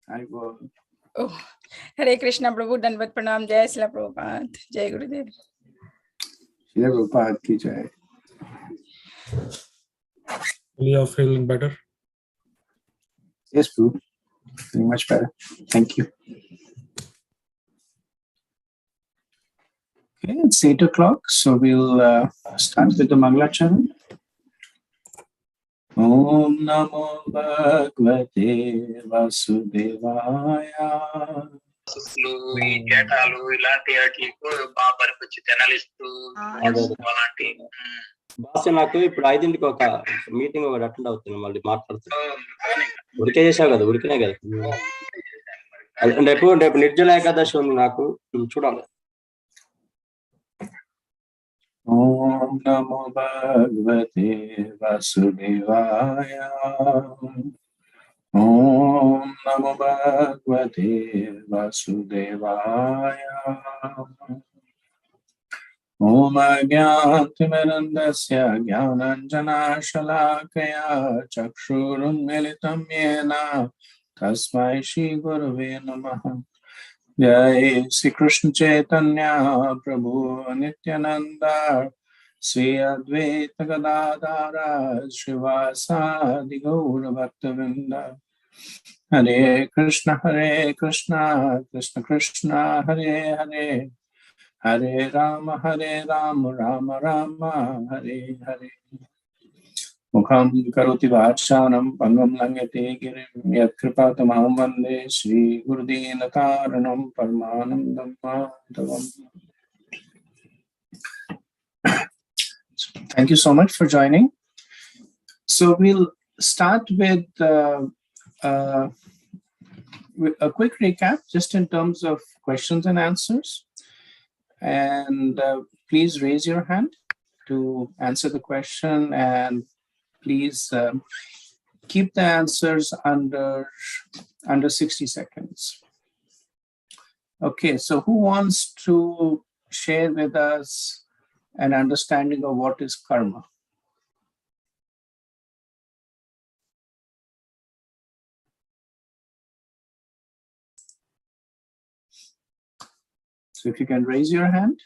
I will. Oh, Hare Krishna, Prabhu, Danvat Pranam, Jai Srila Prabhupada, Jai Gurudev. Srila Prabhupada ki jai. You are feeling better? Yes, Prabhu. Feeling much better. Thank you. Okay, it's 8 o'clock, so we'll start with the Mangalacharan. Om Namo Bhagavate Vasudevaya. Boss నాకు ఇప్పుడు 5ంటికి ఒక meeting ఒకటి attend అవుతుంది, మళ్ళీ మాట్లాడుతున్నాను. ఉడికే చేసావు కదా, ఉడికినే కదా. రేపు నిర్జల ఏకాదశి ఉంది నాకు, చూడాలి. Om Namo Bhagavate Vasudevaya. Om Namo Bhagavate Vasudevaya. Om Ajnanatimirandasya Jnananjana Shalakaya Chakshurunmilitam Yena Tasmai Shri Gurave Namaha. Jai Sri Krishna Chaitanya Prabhu Nityananda Sri Advaita Gadadara Srivasadi Gaura Bhaktavinda. Hare Krishna Krishna Krishna Hare Hare, Hare Rama Rama Rama Hare Hare. Mukham karoti vachanam pangam langate girim yat kripatamaham vande Shri Gurudina Karanam Paramanandam Madhavam. Thank you so much for joining. So we'll start with a quick recap just in terms of questions and answers. And please raise your hand to answer the question, and please keep the answers under 60 seconds. Okay, so who wants to share with us an understanding of what is karma? So if you can raise your hand.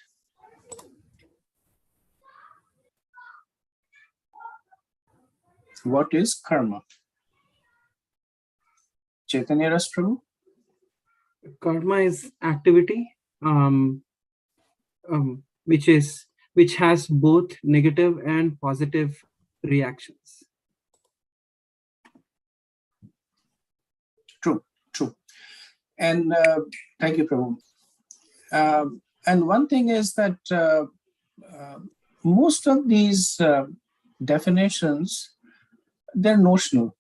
What is karma? Chaitanya Ras Prabhu? Karma is activity, which has both negative and positive reactions. True. And thank you, Prabhu. And one thing is that most of these definitions, they're notional.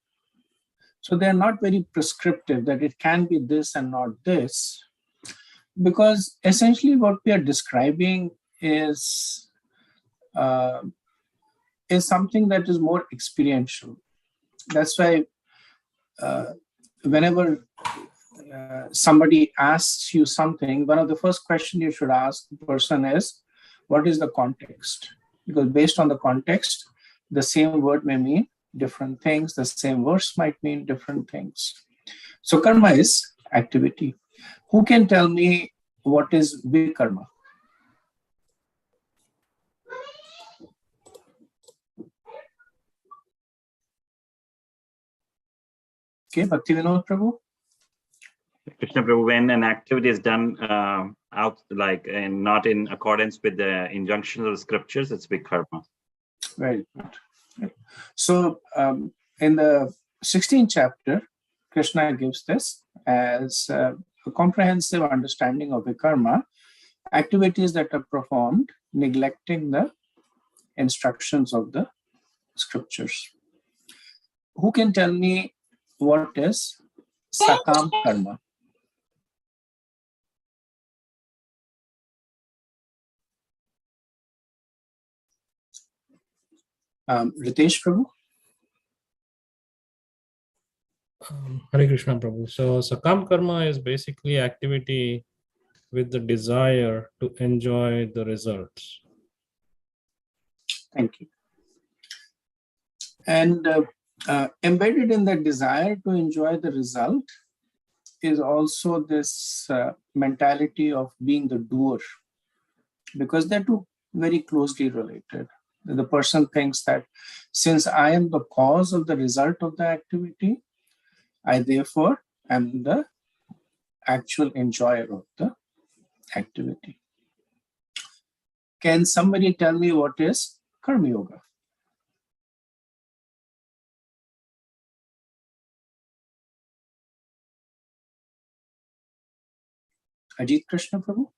So they're not very prescriptive that it can be this and not this, because essentially what we are describing is something that is more experiential. That's why whenever somebody asks you something, one of the first questions you should ask the person is, what is the context? Because based on the context, the same word may mean different things, the same verse might mean different things. So karma is activity. Who can tell me what is vikarma? Okay, Bhakti Vinod Prabhu. Krishna Prabhu, when an activity is done and not in accordance with the injunctions of the scriptures, it's vikarma. Very good. So in the 16th chapter, Krishna gives this as a comprehensive understanding of vikarma, activities that are performed neglecting the instructions of the scriptures. Who can tell me what is sakam karma? Ritesh Prabhu? Hare Krishna Prabhu. So sakam karma is basically activity with the desire to enjoy the results. Thank you. And embedded in that desire to enjoy the result is also this mentality of being the doer, because they're two very closely related. The person thinks that since I am the cause of the result of the activity, I therefore am the actual enjoyer of the activity. Can somebody tell me what is Karma Yoga? Ajit Krishna Prabhu?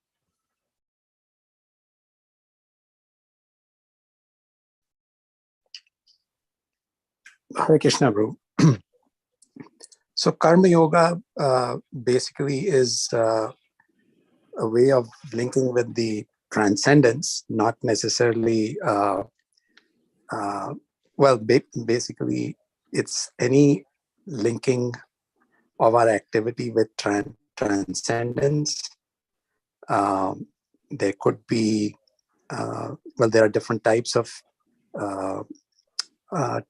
Hare Krishna, Prabhu. So Karma Yoga basically is a way of linking with the transcendence, not necessarily, basically it's any linking of our activity with transcendence. There could be, there are different types of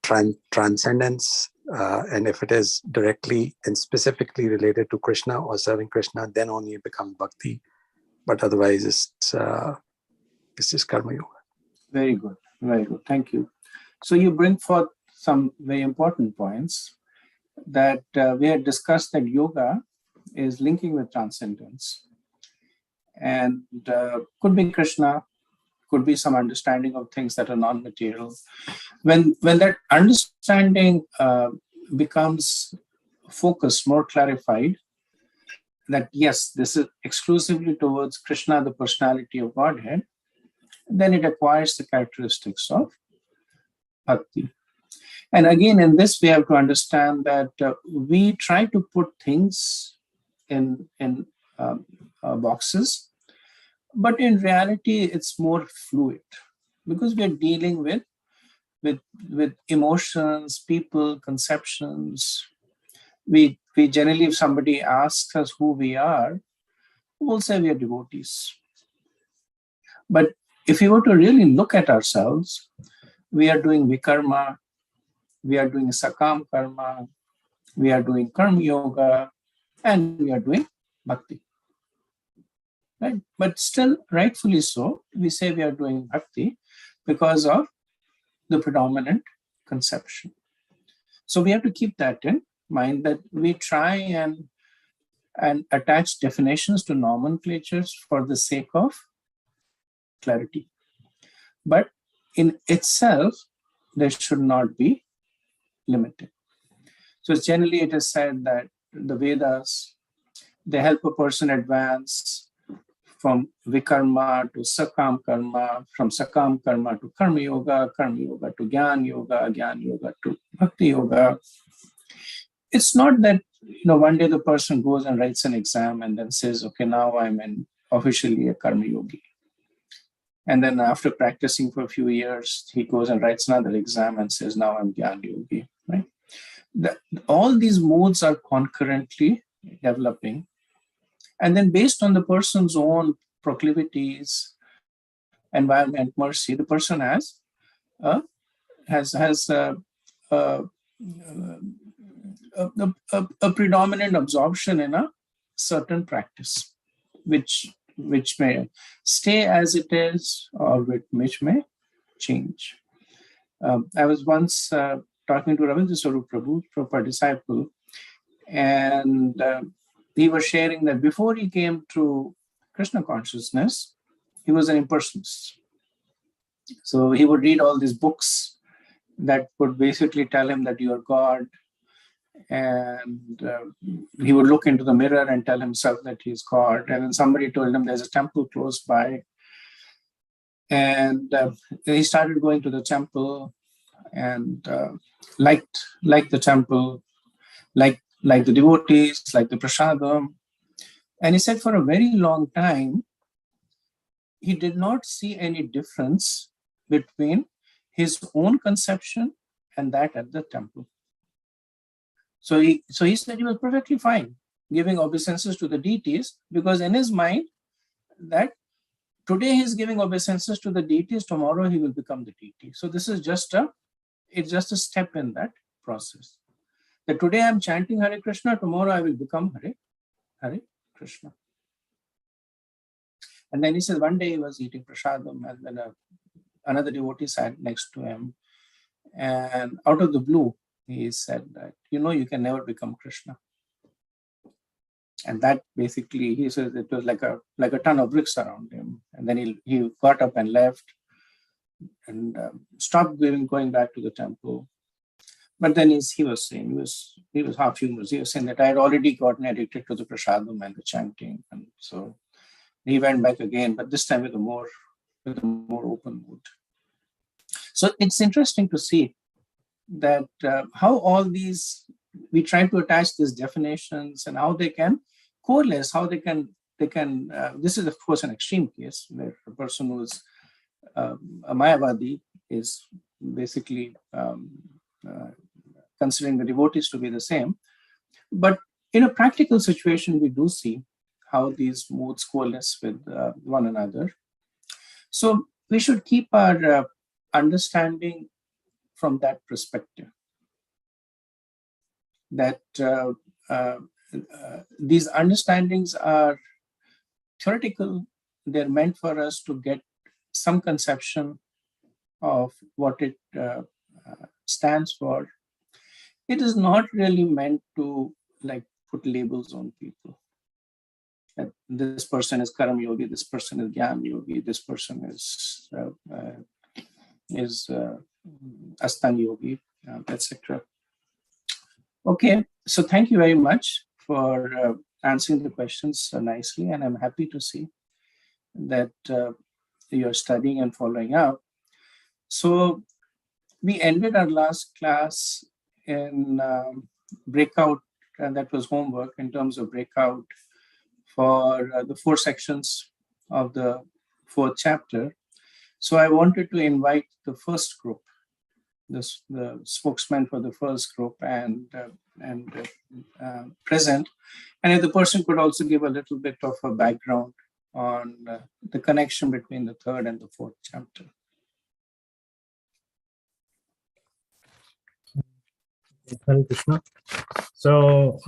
transcendence, and if it is directly and specifically related to Krishna or serving Krishna, then only it becomes bhakti. But otherwise, it's just Karma Yoga. Very good, very good. Thank you. So you bring forth some very important points that we had discussed, that yoga is linking with transcendence, and could be Krishna, could be some understanding of things that are non-material. When that understanding becomes focused, more clarified, that yes, this is exclusively towards Krishna, the personality of Godhead, then it acquires the characteristics of bhakti. And again, in this, we have to understand that we try to put things in boxes, but in reality, it's more fluid, because we are dealing with emotions, people, conceptions. We generally, if somebody asks us who we are, we'll say we are devotees. But if we were to really look at ourselves, we are doing vikarma, we are doing sakam karma, we are doing karma yoga, and we are doing bhakti. Right? But still, rightfully so, we say we are doing bhakti because of the predominant conception. So we have to keep that in mind, that we try and attach definitions to nomenclatures for the sake of clarity. But in itself, they should not be limited. So generally it is said that the Vedas, they help a person advance from vikarma to sakam karma, from sakam karma to karma yoga to gyan yoga to bhakti yoga. It's not that one day the person goes and writes an exam and then says, okay, now I'm officially a karma yogi. And then after practicing for a few years, he goes and writes another exam and says, now I'm Gyan Yogi, right? All these modes are concurrently developing. And then based on the person's own proclivities, environment, mercy, the person has a predominant absorption in a certain practice, which may stay as it is, or which may change. I was once talking to Ravindra Swarup Prabhu, Prabhupada disciple, and he was sharing that before he came to Krishna consciousness, he was an impersonalist. So he would read all these books that would basically tell him that you are God, and he would look into the mirror and tell himself that he's God. And then somebody told him there's a temple close by, and he started going to the temple and liked the temple, like the devotees, like the prasadam. And he said for a very long time, he did not see any difference between his own conception and that at the temple. So he said he was perfectly fine giving obeisances to the deities, because in his mind that today he's giving obeisances to the deities, tomorrow he will become the deity. So this is just a step in that process. That today I'm chanting Hare Krishna, tomorrow I will become Hare Hare Krishna. And then he says one day he was eating prasadam, and then another devotee sat next to him, and out of the blue he said that, you can never become Krishna. And that basically, he says, it was like a ton of bricks around him. And then he got up and left and stopped going back to the temple. But then he was saying, he was half humorous. He was saying that I had already gotten addicted to the prasadam and the chanting, and so he went back again, but this time with a more open mood. So it's interesting to see that how all these, we try to attach these definitions and how they can coalesce, how they can. This is of course an extreme case where a person who is a Mayavadi is basically considering the devotees to be the same. But in a practical situation, we do see how these modes coalesce with one another. So we should keep our understanding from that perspective, that these understandings are theoretical. They're meant for us to get some conception of what it stands for. It is not really meant to put labels on people. That this person is Karam Yogi, this person is Gyan Yogi, this person is Astang Yogi, etc. Okay, so thank you very much for answering the questions so nicely, and I'm happy to see that you're studying and following up. So we ended our last class in breakout, and that was homework in terms of breakout for the 4 sections of the 4th chapter. So I wanted to invite the first group, the spokesman for the first group, and present. And if the person could also give a little bit of a background on the connection between the 3rd and the 4th chapter. Hare Krishna. So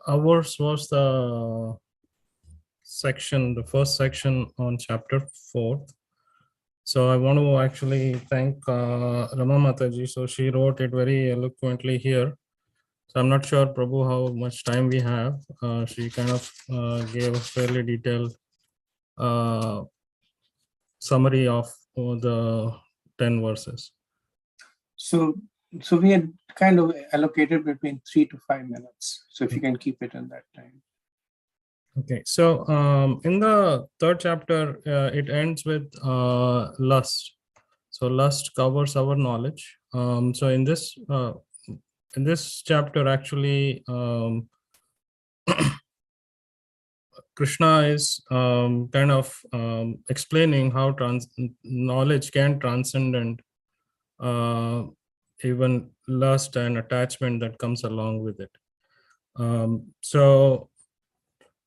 ours was the first section on chapter 4. So I want to actually thank Rama Mataji. So she wrote it very eloquently here. So I'm not sure, Prabhu, how much time we have. She kind of gave a fairly detailed summary of the 10 verses. So we had kind of allocated between 3 to 5 minutes. So if you can keep it in that time. Okay, so in the 3rd chapter, it ends with lust. So lust covers our knowledge. So in this chapter, actually, Krishna is kind of explaining how knowledge can transcend even lust and attachment that comes along with it. So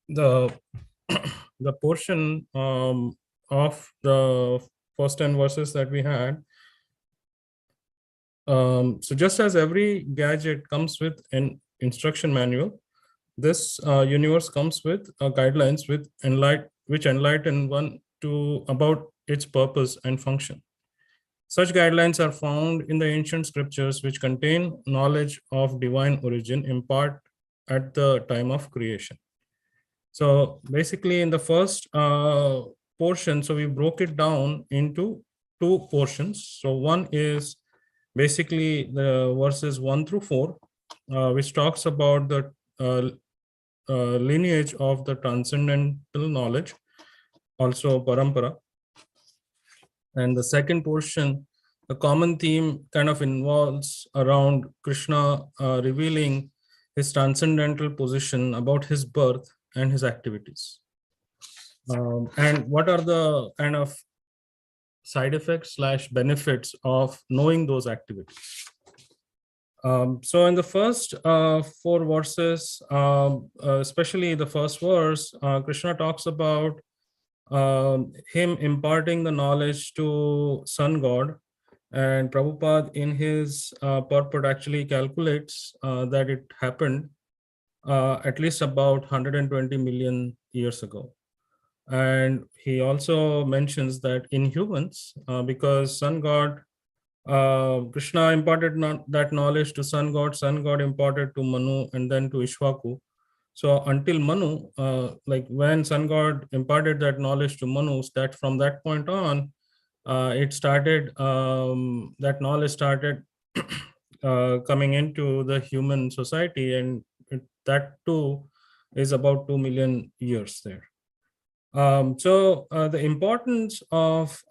the portion of the first 10 verses that we had, so just as every gadget comes with an instruction manual, this universe comes with guidelines which enlighten one about its purpose and function. Such guidelines are found in the ancient scriptures, which contain knowledge of divine origin in part at the time of creation. So basically in the first portion, so we broke it down into 2 portions. So one is basically the verses 1 through 4, which talks about the lineage of the transcendental knowledge, also parampara. And the second portion, the common theme kind of involves around Krishna revealing his transcendental position about his birth and his activities. And what are the kind of side effects / benefits of knowing those activities. So in the first 4 verses, especially the first verse, Krishna talks about him imparting the knowledge to Sun God, and Prabhupada in his purport actually calculates that it happened at least about 120 million years ago. And he also mentions that in humans, because sun god, Krishna imparted that knowledge to sun god imparted to Manu and then to Ishwaku. So until Manu, like when sun god imparted that knowledge to Manu, that from that point on, it started, that knowledge started coming into the human society, and that too is about 2 million years there. So the importance of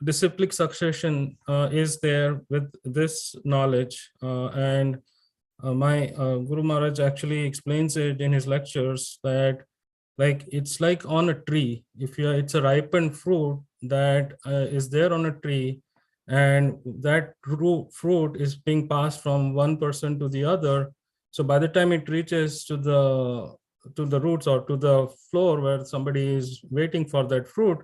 disciplic succession is there with this knowledge, and my Guru Maharaj actually explains it in his lectures that like it's like on a tree. If you it's a ripened fruit that is there on a tree, and that fruit is being passed from one person to the other. So by the time it reaches to the roots or to the floor where somebody is waiting for that fruit,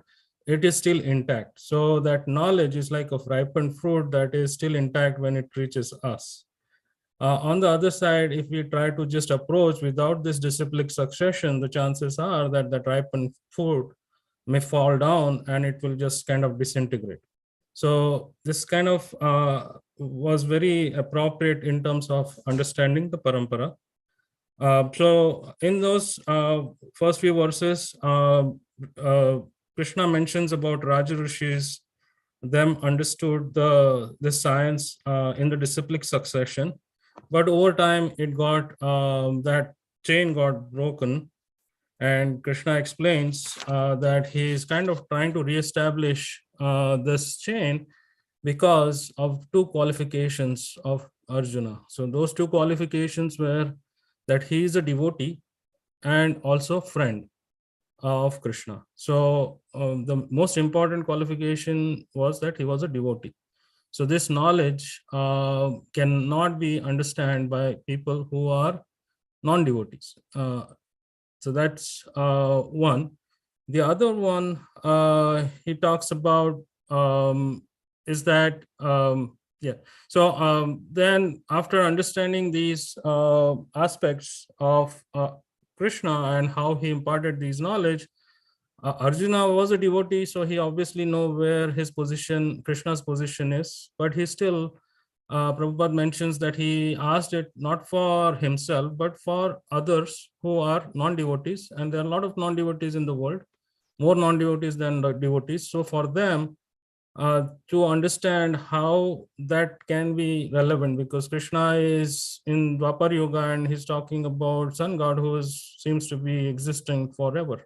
it is still intact. So that knowledge is like a ripened fruit that is still intact when it reaches us. On the other side, if we try to just approach without this disciplic succession, the chances are that that ripened fruit may fall down and it will just kind of disintegrate. So this kind of was very appropriate in terms of understanding the parampara. So in those first few verses, Krishna mentions about Raja Rishis, them understood the science in the disciplic succession, but over time it got that chain got broken, and Krishna explains that he is kind of trying to reestablish this chain because of two qualifications of Arjuna. So those two qualifications were that he is a devotee and also friend of Krishna. So the most important qualification was that he was a devotee. So this knowledge cannot be understood by people who are non-devotees. So that's one. The other one he talks about is that, yeah. So then after understanding these aspects of Krishna and how he imparted these knowledge, Arjuna was a devotee, so he obviously know where his position, Krishna's position is, but he still, Prabhupada mentions that he asked it not for himself, but for others who are non-devotees, and there are a lot of non-devotees in the world, more non-devotees than the devotees. So for them, to understand how that can be relevant, because Krishna is in Dwapar Yuga and he's talking about sun god who seems to be existing forever.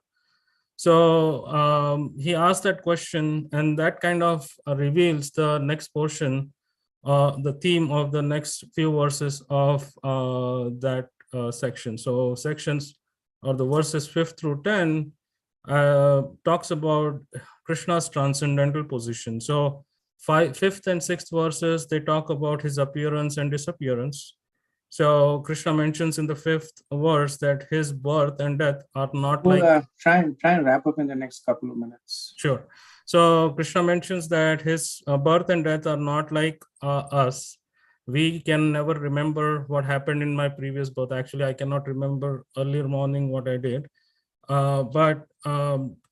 So he asked that question, and that kind of reveals the next portion, the theme of the next few verses of that section. So sections or the verses 5 through 10 talks about Krishna's transcendental position. So 5th and 6th verses, they talk about his appearance and disappearance. So Krishna mentions in the 5th verse that his birth and death are not like... Try and wrap up in the next couple of minutes. Sure. So Krishna mentions that his birth and death are not like us. We can never remember what happened in my previous birth. Actually, I cannot remember earlier morning what I did. But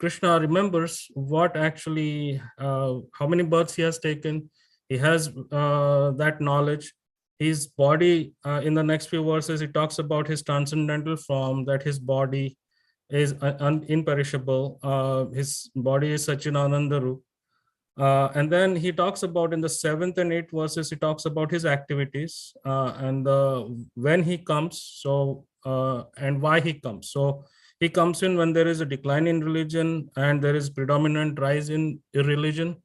Krishna remembers what actually, how many births he has taken. He has that knowledge. His body, in the next few verses, he talks about his transcendental form, that his body is imperishable. His body is Satchidananda Roop. And then he talks about in the 7th and 8th verses, he talks about his activities and when he comes, so and why he comes. So he comes in when there is a decline in religion and there is predominant rise in irreligion.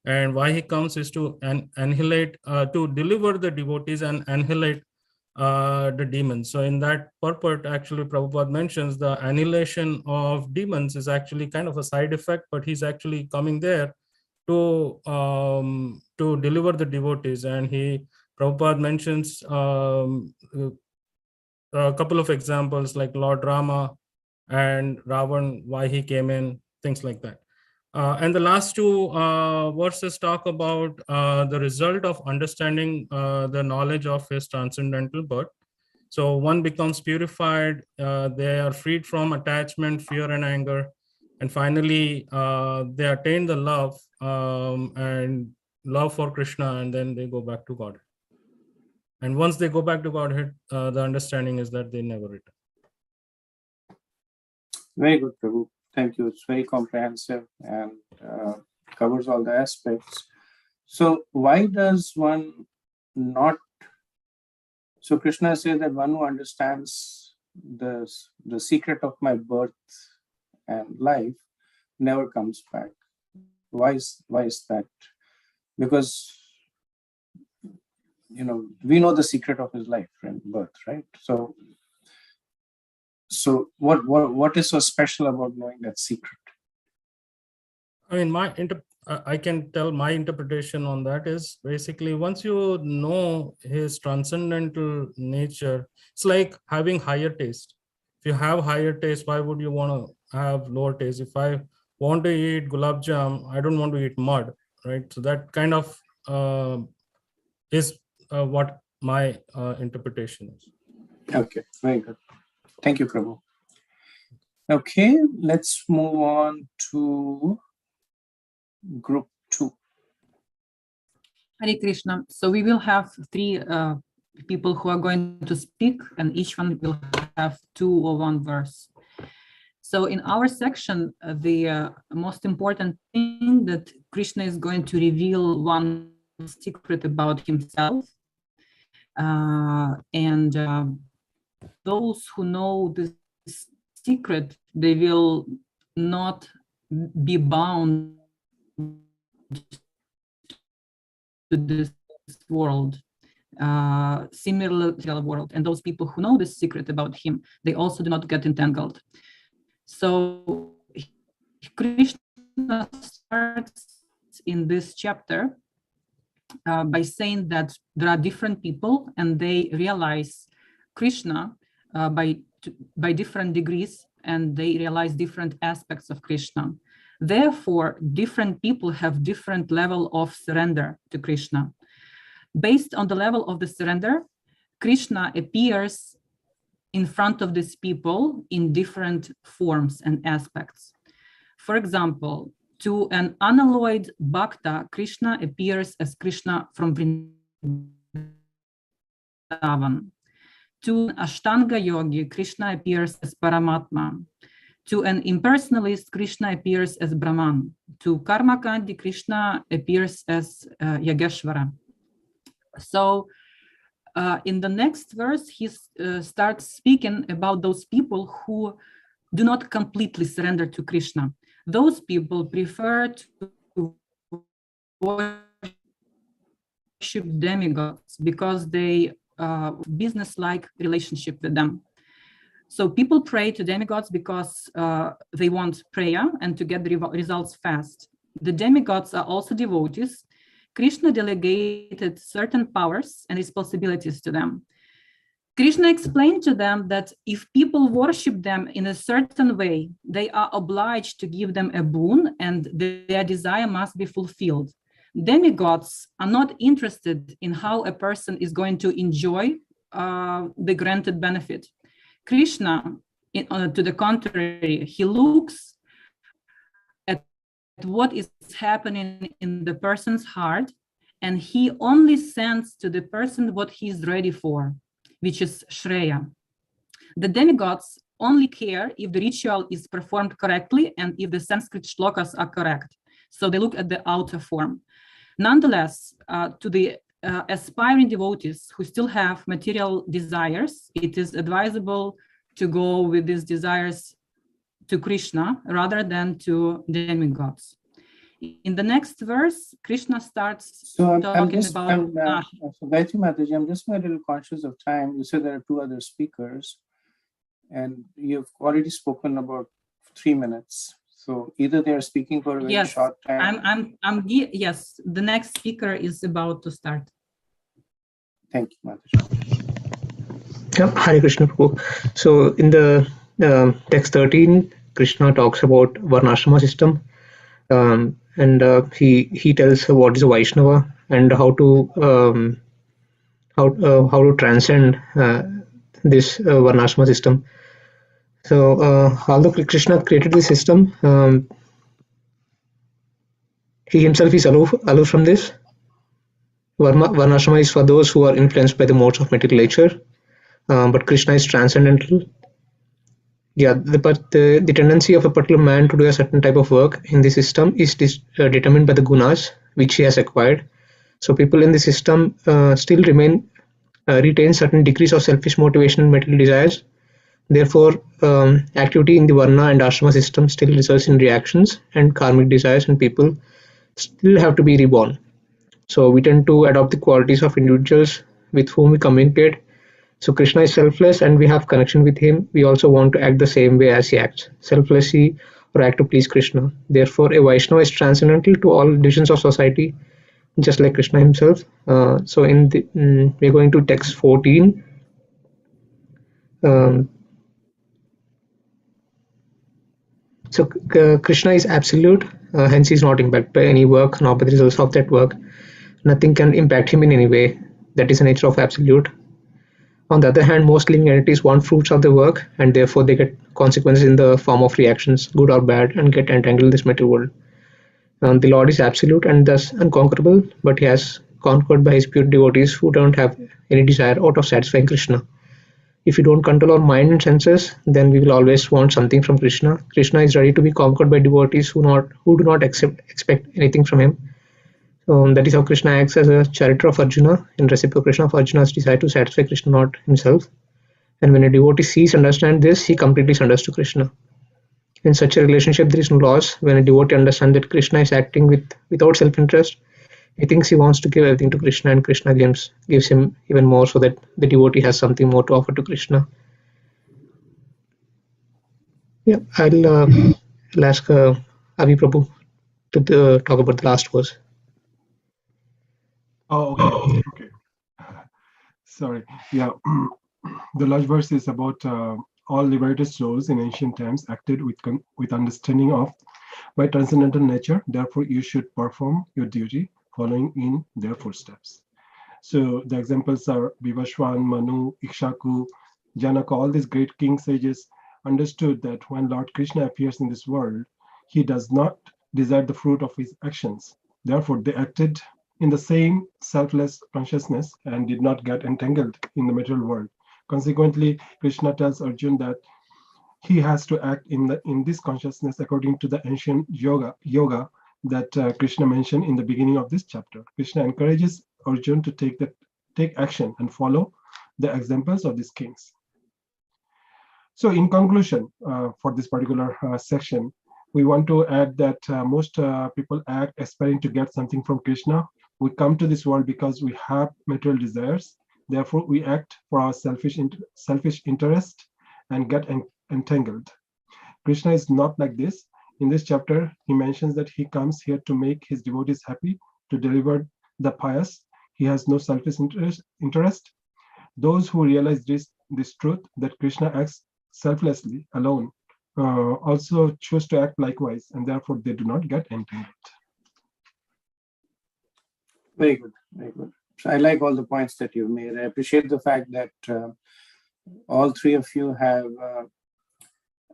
And why he comes is to annihilate, to deliver the devotees and annihilate the demons. So in that purport, actually, Prabhupada mentions the annihilation of demons is actually kind of a side effect, but he's actually coming there to deliver the devotees. And Prabhupada mentions a couple of examples like Lord Rama and Ravan, why he came in, things like that. And the last two verses talk about the result of understanding the knowledge of his transcendental birth. So one becomes purified, they are freed from attachment, fear, and anger. And finally, they attain the love and love for Krishna, and then they go back to Godhead. And once they go back to Godhead, the understanding is that they never return. Very good, Prabhu. Thank you. It's very comprehensive and covers all the aspects. So why does one not? So Krishna says that one who understands the secret of my birth and life never comes back. Why is that? Because we know the secret of his life and birth, right? So what is so special about knowing that secret? I mean, I can tell my interpretation on that is basically once you know his transcendental nature, it's like having higher taste. If you have higher taste, why would you want to have lower taste? If I want to eat gulab jam, I don't want to eat mud, right? So that kind of is what my interpretation is. Okay, very good. Thank you, Prabhu. Okay, let's move on to group 2. Hare Krishna. So we will have 3 people who are going to speak, and each one will have 2 or 1 verse. So in our section, the most important thing that Krishna is going to reveal one secret about himself. And those who know this secret, they will not be bound to this world, similar to the world. And those people who know this secret about him, they also do not get entangled. So Krishna starts in this chapter by saying that there are different people and they realize Krishna by different degrees, and they realize different aspects of Krishna. Therefore, different people have different level of surrender to Krishna. Based on the level of the surrender, Krishna appears in front of these people in different forms and aspects. For example, to an unalloyed bhakta, Krishna appears as Krishna from Vrindavan. To an Ashtanga yogi, Krishna appears as Paramatma. To an impersonalist, Krishna appears as Brahman. To Karmakandi, Krishna appears as Yageshvara. So in the next verse, he starts speaking about those people who do not completely surrender to Krishna. Those people prefer to worship demigods because they business-like relationship with them. So people pray to demigods because they want prayer and to get the results fast. The demigods are also devotees. Krishna delegated certain powers and responsibilities to them. Krishna explained to them that if people worship them in a certain way, they are obliged to give them a boon and their desire must be fulfilled. Demigods are not interested in how a person is going to enjoy the granted benefit. Krishna, to the contrary, he looks at what is happening in the person's heart, and he only sends to the person what he is ready for, which is Shreya. The demigods only care if the ritual is performed correctly and if the Sanskrit shlokas are correct. So they look at the outer form. Nonetheless, to the aspiring devotees who still have material desires, it is advisable to go with these desires to Krishna rather than to demigods. In the next verse, Krishna starts talking about... Gayatri Mataji, I'm just a little conscious of time. You said there are 2 other speakers, and you've already spoken about 3 minutes. So either they are speaking for a very short time. Yes, the next speaker is about to start. Thank you, Mataji. Yeah, Hare Krishna Prabhu. So in the text 13, Krishna talks about Varnashrama system, and he tells what is a Vaishnava and how to transcend this Varnashrama system. So although Krishna created the system, he himself is aloof from this. Varnashrama is for those who are influenced by the modes of material nature, but Krishna is transcendental. Yeah, the tendency of a particular man to do a certain type of work in the system is determined by the gunas which he has acquired. So people in the system still retain certain degrees of selfish motivation and material desires. Therefore, activity in the varna and ashrama system still results in reactions and karmic desires, and people still have to be reborn. So we tend to adopt the qualities of individuals with whom we communicate. So Krishna is selfless and we have connection with him. We also want to act the same way as he acts, selflessly or act to please Krishna. Therefore, a Vaishnava is transcendental to all divisions of society, just like Krishna himself. So we're going to text 14. So Krishna is absolute, hence he is not impacted by any work nor by the results of that work. Nothing can impact him in any way. That is the nature of absolute. On the other hand, most living entities want fruits of the work, and therefore they get consequences in the form of reactions, good or bad, and get entangled in this material world. The Lord is absolute and thus unconquerable, but he has conquered by his pure devotees who don't have any desire out of satisfying Krishna. If we don't control our mind and senses, then we will always want something from Krishna. Krishna is ready to be conquered by devotees who do not expect anything from him. That is how Krishna acts as a charioteer of Arjuna in reciprocation of Arjuna's desire to satisfy Krishna, not himself. And when a devotee sees and understands this, he completely surrenders to Krishna. In such a relationship, there is no loss. When a devotee understands that Krishna is acting without self-interest, he thinks he wants to give everything to Krishna, and Krishna gives him even more, so that the devotee has something more to offer to Krishna. Yeah, I'll ask Avi Prabhu to talk about the last verse. Oh, okay. Sorry. Yeah, the last verse is about all liberated souls in ancient times acted with understanding of by transcendental nature. Therefore, you should perform your duty following in their footsteps. So the examples are Vivashwan, Manu, Ikshaku, Janaka. All these great king sages understood that when Lord Krishna appears in this world, he does not desire the fruit of his actions. Therefore, they acted in the same selfless consciousness and did not get entangled in the material world. Consequently, Krishna tells Arjuna that he has to act in this consciousness according to the ancient yoga that Krishna mentioned in the beginning of this chapter. Krishna encourages Arjuna to take action and follow the examples of these kings. So in conclusion, for this particular section, we want to add that most people act aspiring to get something from Krishna. We come to this world because we have material desires. Therefore, we act for our selfish interest and get entangled. Krishna is not like this. In this chapter, he mentions that he comes here to make his devotees happy, to deliver the pious. He has no selfish interest. Those who realize this truth, that Krishna acts selflessly alone, also choose to act likewise, and therefore they do not get entangled. Very good, very good. So I like all the points that you've made. I appreciate the fact that all three of you have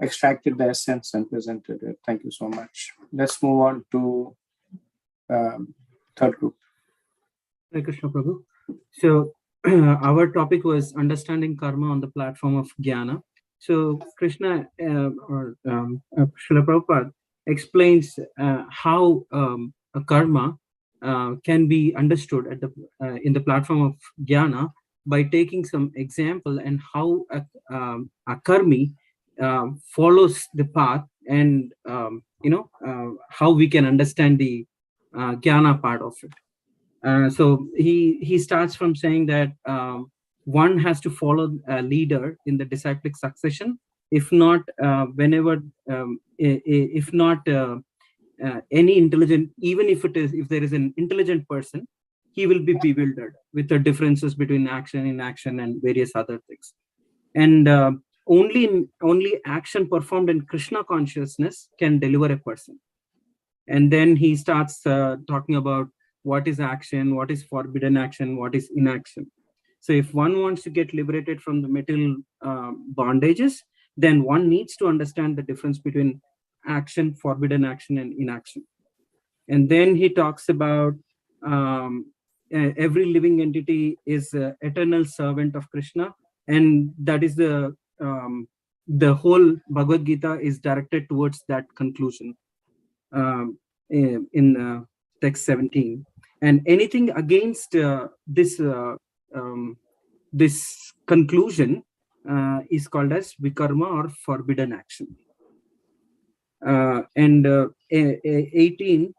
extracted the essence and presented it. Thank you so much. Let's move on to third group. Hare Krishna Prabhu. So our topic was understanding karma on the platform of jnana. So Krishna or Srila Prabhupada explains how a karma can be understood at in the platform of jnana by taking some example and how a karmi follows the path, and how we can understand the jnana part of it. So he starts from saying that one has to follow a leader in the disciplic succession. If not, any intelligent, even if there is an intelligent person, he will be bewildered with the differences between action, inaction, and various other things. And only action performed in Krishna consciousness can deliver a person. And then he starts talking about what is action, what is forbidden action, what is inaction. So if one wants to get liberated from the material bondages, then one needs to understand the difference between action, forbidden action, and inaction. And then he talks about every living entity is an eternal servant of Krishna, and that is the whole Bhagavad Gita is directed towards that conclusion in text 17. And anything against this conclusion is called as vikarma or forbidden action. 18,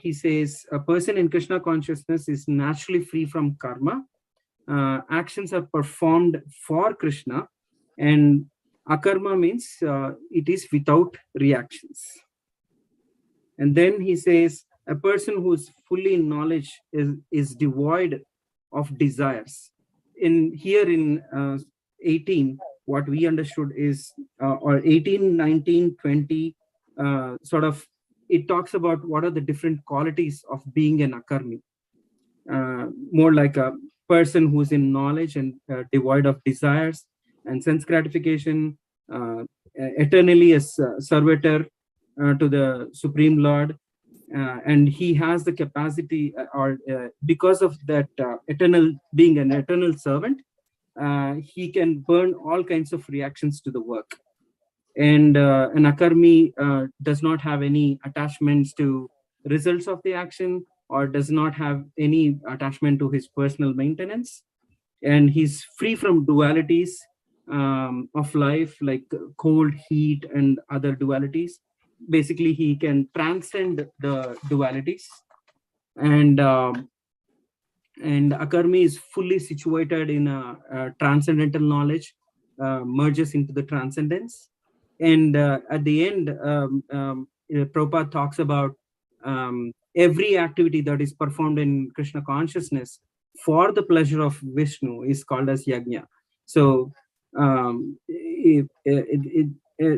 he says, a person in Krishna consciousness is naturally free from karma. Actions are performed for Krishna, and akarma means it is without reactions. And then he says, a person who is fully in knowledge is devoid of desires. In 18, what we understood is, or 18, 19, 20, sort of, it talks about what are the different qualities of being an akarmi. More like a person who's in knowledge and devoid of desires and sense gratification, eternally a servitor to the Supreme Lord. And he has the capacity, because of that being an eternal servant, he can burn all kinds of reactions to the work. And an akarmi does not have any attachments to results of the action, or does not have any attachment to his personal maintenance. And he's free from dualities of life, like cold, heat, and other dualities. Basically, he can transcend the dualities. And akarmi is fully situated in a transcendental knowledge, merges into the transcendence. And at the end, Prabhupada talks about every activity that is performed in Krishna consciousness for the pleasure of Vishnu is called as yajna. So,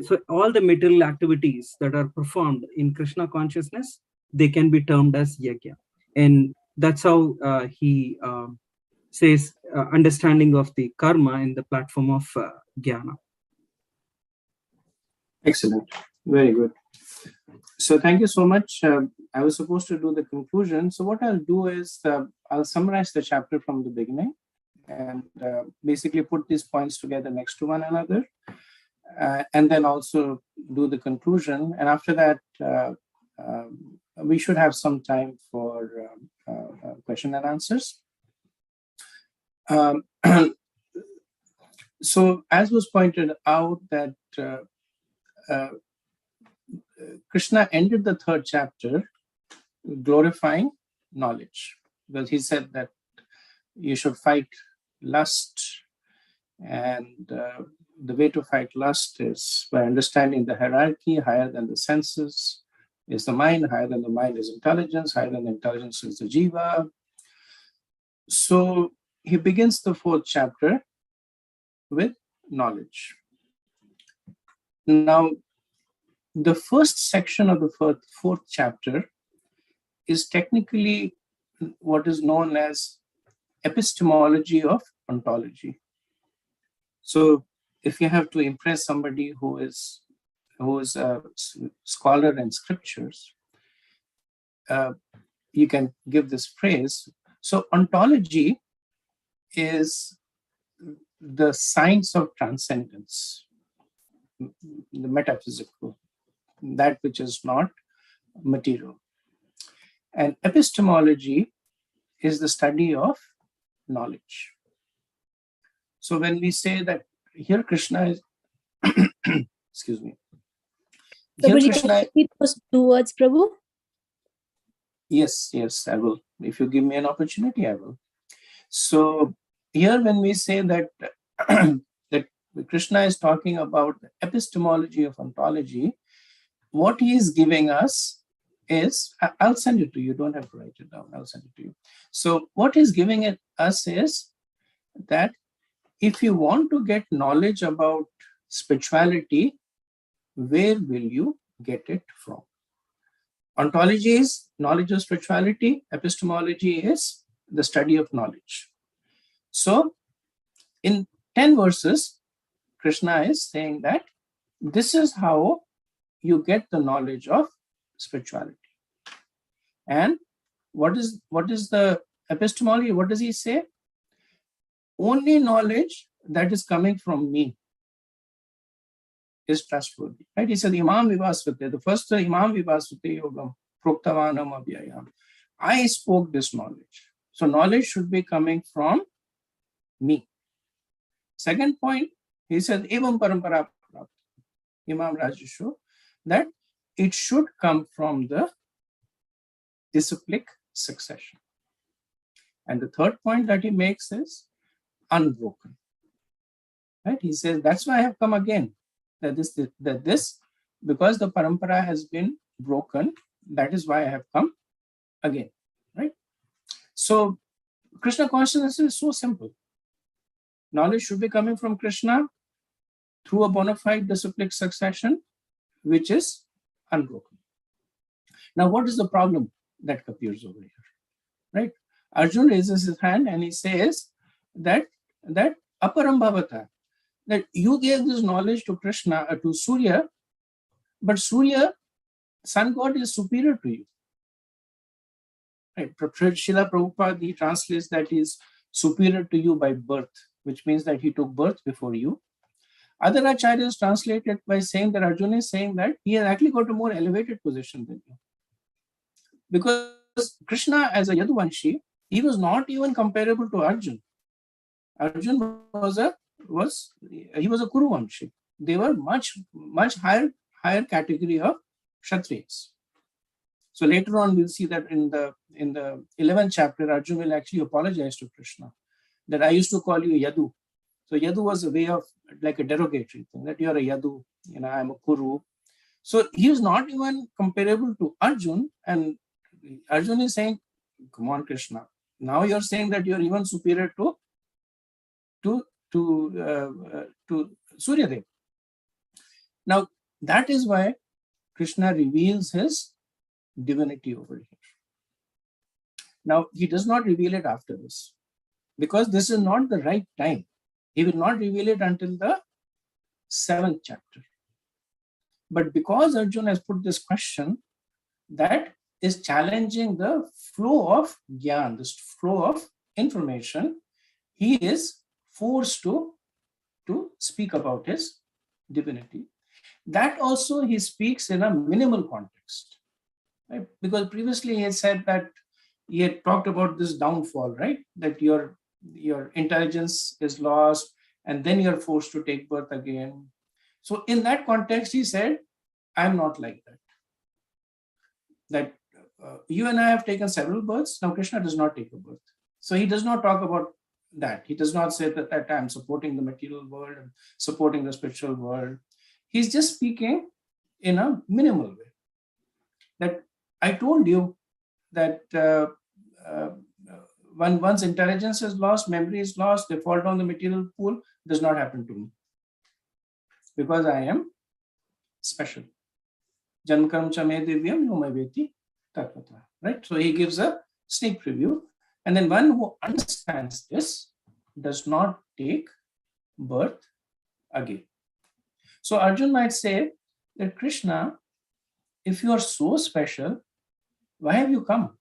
so all the material activities that are performed in Krishna consciousness, they can be termed as yajna. And that's how he says understanding of the karma in the platform of jnana. Excellent. Very good. So thank you so much. I was supposed to do the conclusion. So what I'll do is I'll summarize the chapter from the beginning and basically put these points together next to one another, and then also do the conclusion. And after that, we should have some time for question and answers. So as was pointed out that Krishna ended the third chapter glorifying knowledge, because he said that you should fight lust, and the way to fight lust is by understanding the hierarchy. Higher than the senses is the mind, higher than the mind is intelligence, higher than the intelligence is the jiva. So he begins the fourth chapter with knowledge. Now, the first section of the fourth chapter is technically what is known as epistemology of ontology. So if you have to impress somebody who is a scholar in scriptures, you can give this phrase. So ontology is the science of transcendence, the metaphysical, that which is not material. And epistemology is the study of knowledge. So when we say that here Krishna is, excuse me. Here Krishna, can you repeat those two words, Prabhu? Yes, I will. If you give me an opportunity, I will. So here when we say that, that Krishna is talking about the epistemology of ontology, what he is giving us is, I'll send it to you, don't have to write it down, I'll send it to you. So what he's giving us is that if you want to get knowledge about spirituality, where will you get it from? Ontology is knowledge of spirituality, epistemology is the study of knowledge. So in 10 verses, Krishna is saying that this is how you get the knowledge of spirituality. And what is the epistemology? What does he say? Only knowledge that is coming from me is trustworthy. Right? He said, Imam Vivasvate, the first Imam Vivasvate Yogam, Proktavanam Abhyayam. I spoke this knowledge. So knowledge should be coming from me. Second point, he said, Evam Parampara Prapta, Imam Rajashu, that it should come from the disciplic succession. And the third point that he makes is unbroken. Right? He says, that's why I have come again. That this, because the parampara has been broken, that is why I have come again. Right? So Krishna consciousness is so simple. Knowledge should be coming from Krishna through a bona fide disciplic succession, which is unbroken. Now, what is the problem that appears over here? Right? Arjuna raises his hand and he says that aparam bhavata, that you gave this knowledge to Krishna, to Surya, but Surya, sun god, is superior to you. Right? Srila Prabhupada, he translates that he is superior to you by birth, which means that he took birth before you. Other acharyas translate it by saying that Arjuna is saying that he has actually got a more elevated position than you. Because Krishna, as a Yaduvanshi, he was not even comparable to Arjuna. Arjuna was a Kuruvanshi. They were much higher category of Kshatriyas. So later on, we'll see that in the 11th chapter, Arjuna will actually apologize to Krishna that I used to call you Yadu. So Yadu was a way of like a derogatory thing, that you're a Yadu, I'm a Kuru. So he is not even comparable to Arjuna, and Arjuna is saying, come on, Krishna. Now you're saying that you're even superior to Suryadev. Now that is why Krishna reveals his divinity over here. Now he does not reveal it after this, because this is not the right time. He will not reveal it until the 7th chapter. But because Arjuna has put this question that is challenging the flow of gyan, this flow of information, he is forced to speak about his divinity. That also he speaks in a minimal context, right? Because previously he had said that he had talked about this downfall, right? That your intelligence is lost and then you're forced to take birth again. So in that context, he said, I'm not like that. That you and I have taken several births. Now Krishna does not take a birth. So he does not talk about that. He does not say that I'm supporting the material world and supporting the spiritual world. He's just speaking in a minimal way. That I told you that when one's intelligence is lost, memory is lost, they fall down the material pool, does not happen to me. Because I am special. Janmakaram cha me divyam no veti tatvata. Right? So he gives a sneak preview. And then one who understands this does not take birth again. So Arjuna might say that Krishna, if you are so special, why have you come?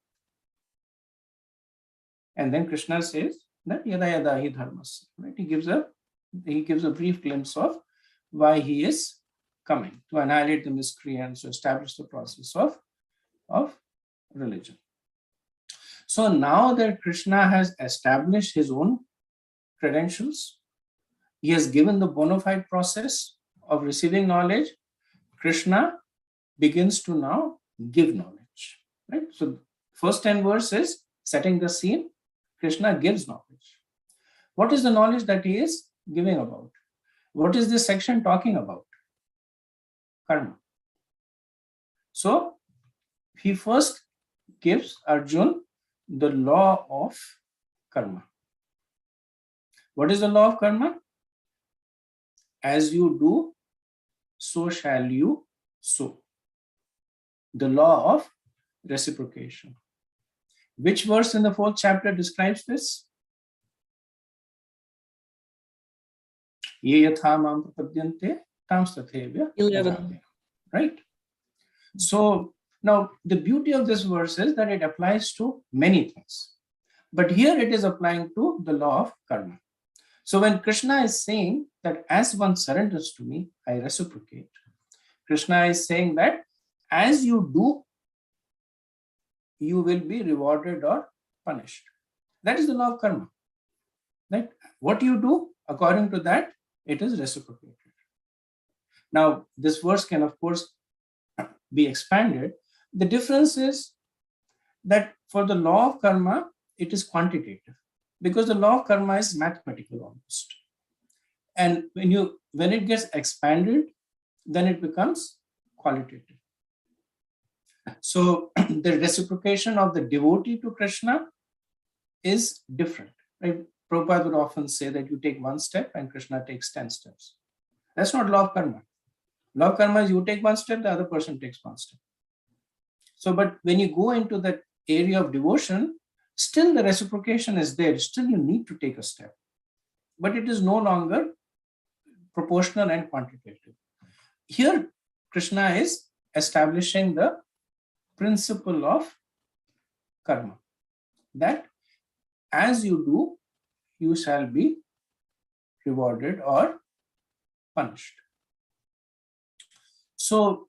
And then Krishna says that yada yada hi dharmas. Right? He gives a brief glimpse of why he is coming, to annihilate the miscreants, to establish the process of religion. So now that Krishna has established his own credentials, he has given the bona fide process of receiving knowledge, Krishna begins to now give knowledge. Right? So first 10 verses setting the scene, Krishna gives knowledge. What is the knowledge that he is giving about? What is this section talking about? Karma. So he first gives Arjuna the law of karma. What is the law of karma? As you do, so shall you sow. The law of reciprocation. Which verse in the 4th chapter describes this? Ye yatha mam prapadyante tam tathevya 11. bhajate. Right? So now the beauty of this verse is that it applies to many things. But here it is applying to the law of karma. So when Krishna is saying that as one surrenders to me, I reciprocate, Krishna is saying that as you do, you will be rewarded or punished. That is the law of karma. Right? What you do, according to that, it is reciprocated. Now, this verse can, of course, be expanded. The difference is that for the law of karma, it is quantitative, because the law of karma is mathematical almost. And when it gets expanded, then it becomes qualitative. So the reciprocation of the devotee to Krishna is different. Right? Prabhupada would often say that you take one step and Krishna takes 10 steps. That's not law of karma. Law of karma is you take one step, the other person takes one step. So, but when you go into that area of devotion, still the reciprocation is there. Still you need to take a step. But it is no longer proportional and quantitative. Here, Krishna is establishing the principle of karma, that as you do, you shall be rewarded or punished. So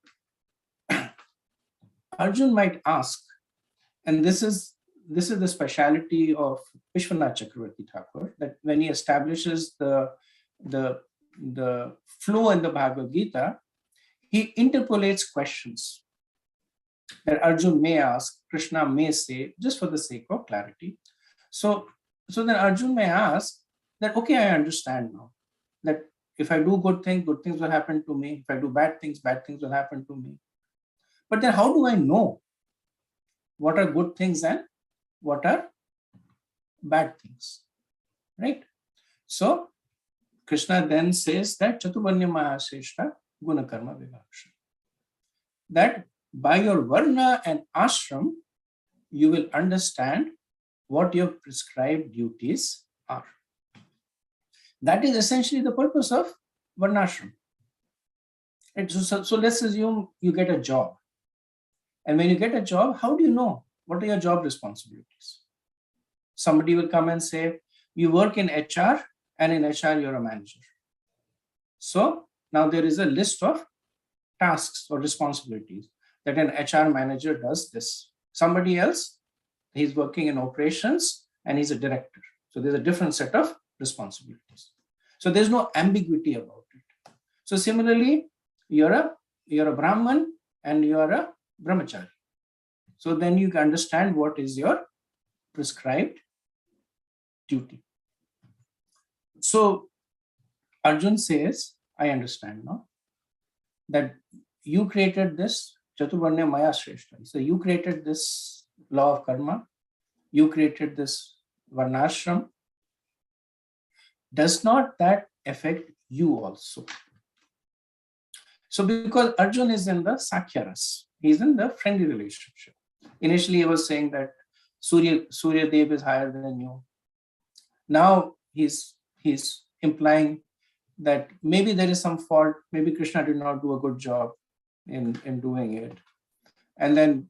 Arjun might ask, and this is the speciality of Vishwanath Chakravarti Thakur, that when he establishes the flow in the Bhagavad Gita, he interpolates questions that Arjun may ask, Krishna may say, just for the sake of clarity. So then Arjun may ask that, okay, I understand now that if I do good things will happen to me. If I do bad things will happen to me. But then how do I know what are good things and what are bad things? Right? So Krishna then says that Chaturvanya Mahaseshta Guna Karma Vivaksha. That by your varna and ashram, you will understand what your prescribed duties are. That is essentially the purpose of varnashram. Right? So let's assume you get a job. And when you get a job, how do you know what are your job responsibilities? Somebody will come and say, you work in HR, and in HR you're a manager. So now there is a list of tasks or responsibilities that an HR manager does this. Somebody else, he's working in operations and he's a director. So there's a different set of responsibilities. So there's no ambiguity about it. So similarly, you're a Brahman and you're a brahmachari. So then you can understand what is your prescribed duty. So Arjun says, I understand now that you created this Chaturvarnya Maya Shreshta. So you created this law of karma. You created this varnashram. Does not that affect you also? So because Arjun is in the Sakhyaras, he's in the friendly relationship. Initially he was saying that Surya Dev is higher than you. Now he's implying that maybe there is some fault, maybe Krishna did not do a good job in doing it. And then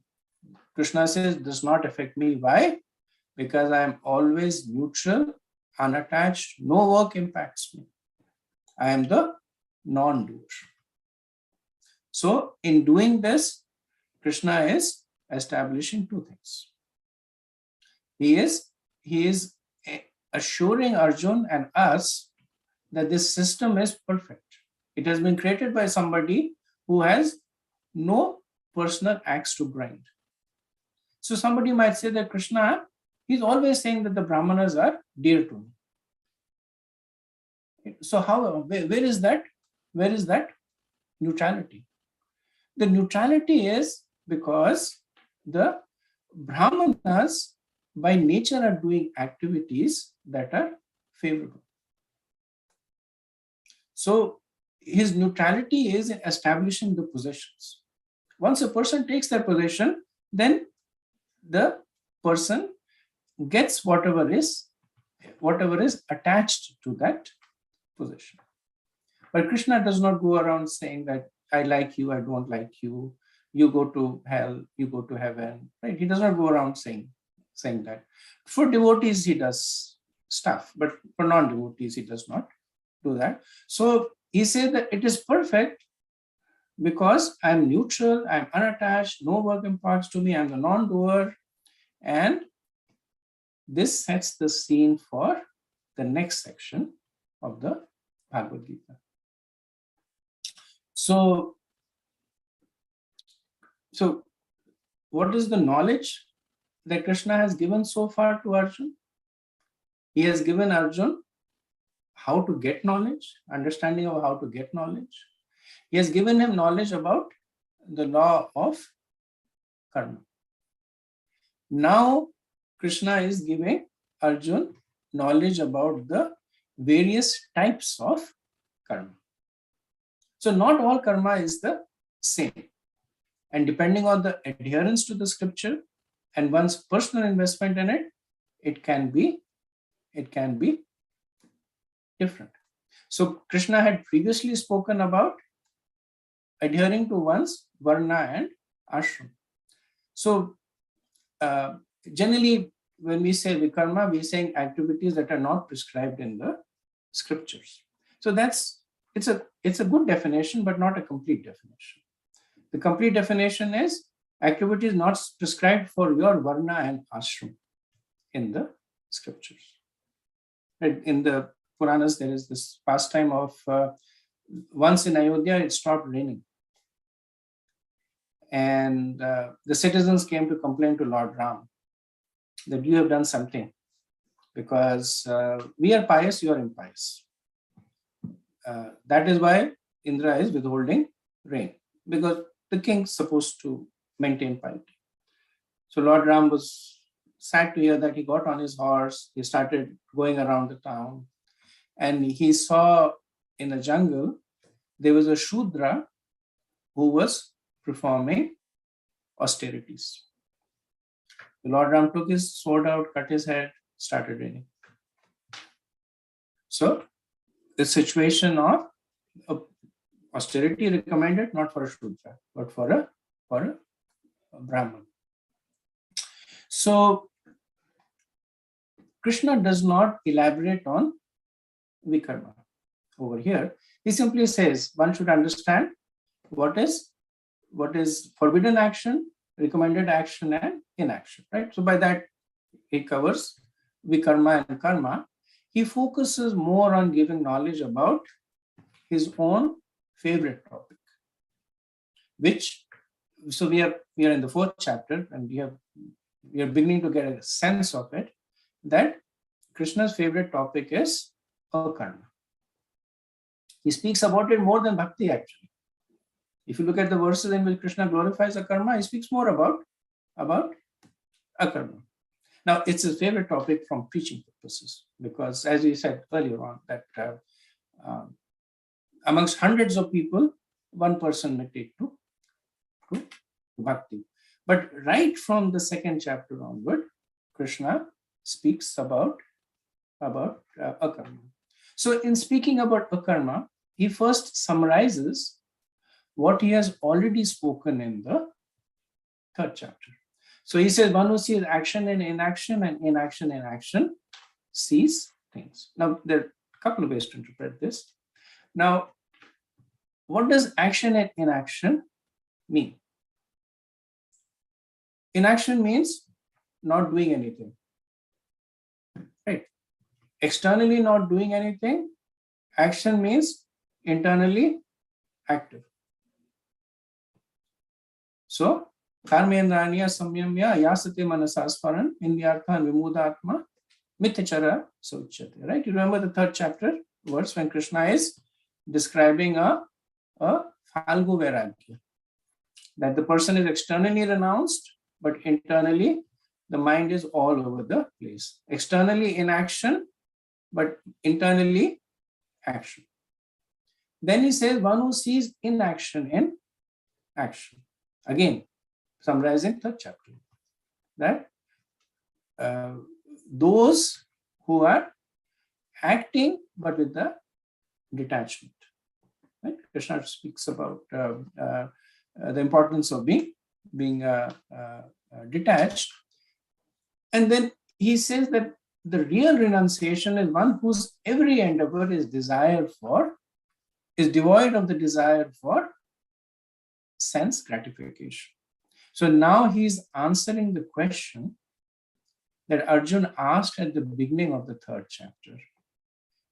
Krishna says, does not affect me. Why? Because I am always neutral, unattached, no work impacts me. I am the non-doer. So in doing this, Krishna is establishing two things. He is assuring Arjun and us that this system is perfect. It has been created by somebody who has no personal axe to grind. So somebody might say that Krishna, he's always saying that the Brahmanas are dear to me. So where is that neutrality? The neutrality is because the Brahmanas by nature are doing activities that are favorable. So his neutrality is in establishing the positions. Once a person takes their position, then the person gets whatever is attached to that position. But Krishna does not go around saying that I like you, I don't like you, you go to hell, you go to heaven, right? He does not go around saying that. For devotees, he does stuff, but for non-devotees, he does not do that. So he said that it is perfect because I'm neutral, I'm unattached, no work imparts to me, I'm the non-doer, and this sets the scene for the next section of the Bhagavad Gita. So what is the knowledge that Krishna has given so far to Arjuna? He has given Arjuna how to get knowledge, understanding of how to get knowledge. He has given him knowledge about the law of karma. Now, Krishna is giving Arjuna knowledge about the various types of karma. So not all karma is the same. And depending on the adherence to the scripture and one's personal investment in it, it can be different. So Krishna had previously spoken about adhering to one's varna and ashram. So generally, when we say vikarma, we're saying activities that are not prescribed in the scriptures. So it's a good definition, but not a complete definition. The complete definition is activities not prescribed for your varna and ashram in the scriptures. In the Puranas, there is this pastime of once in Ayodhya, it stopped raining. And the citizens came to complain to Lord Ram that you have done something because we are pious, you are impious. That is why Indra is withholding rain, because the king is supposed to maintain piety. So Lord Ram was sad to hear that. He got on his horse, he started going around the town, and he saw in a jungle, there was a Shudra who was performing austerities. The Lord Ram took his sword out, cut his head, started raining. So the situation of austerity recommended not for a Shudra, but for a Brahman. So Krishna does not elaborate on vikarma over here. He simply says one should understand what is forbidden action, recommended action, and inaction, right? So by that, he covers vikarma and karma. He focuses more on giving knowledge about his own favorite topic, so we are in the 4th chapter, and we are beginning to get a sense of it, that Krishna's favorite topic is akarma. He speaks about it more than bhakti, actually. If you look at the verses in which Krishna glorifies akarma, he speaks more about akarma. Now, it's his favorite topic from preaching purposes, because as we said earlier on, that amongst hundreds of people, one person may take to bhakti. But right from the 2nd chapter onward, Krishna speaks about akarma. So in speaking about akarma, he first summarizes what he has already spoken in the 3rd chapter. So he says, one who sees action in inaction and inaction in action sees things. Now, there are a couple of ways to interpret this. Now, what does action and inaction mean? Inaction means not doing anything, right? Externally not doing anything. Action means internally active. So, karmendraniya samyamya yasate manasasparan indyarthan vimudatma mithachara sauchyate. Right? You remember the 3rd chapter verse when Krishna is describing a falgu vairagya, that the person is externally renounced, but internally the mind is all over the place. Externally inaction, but internally action. Then he says one who sees inaction in action. Again, summarizing 3rd chapter, that those who are acting but with the detachment. Right? Krishna speaks about the importance of being detached. And then he says that the real renunciation is one whose every endeavor is devoid of the desire for sense gratification. So now he's answering the question that Arjuna asked at the beginning of the 3rd chapter.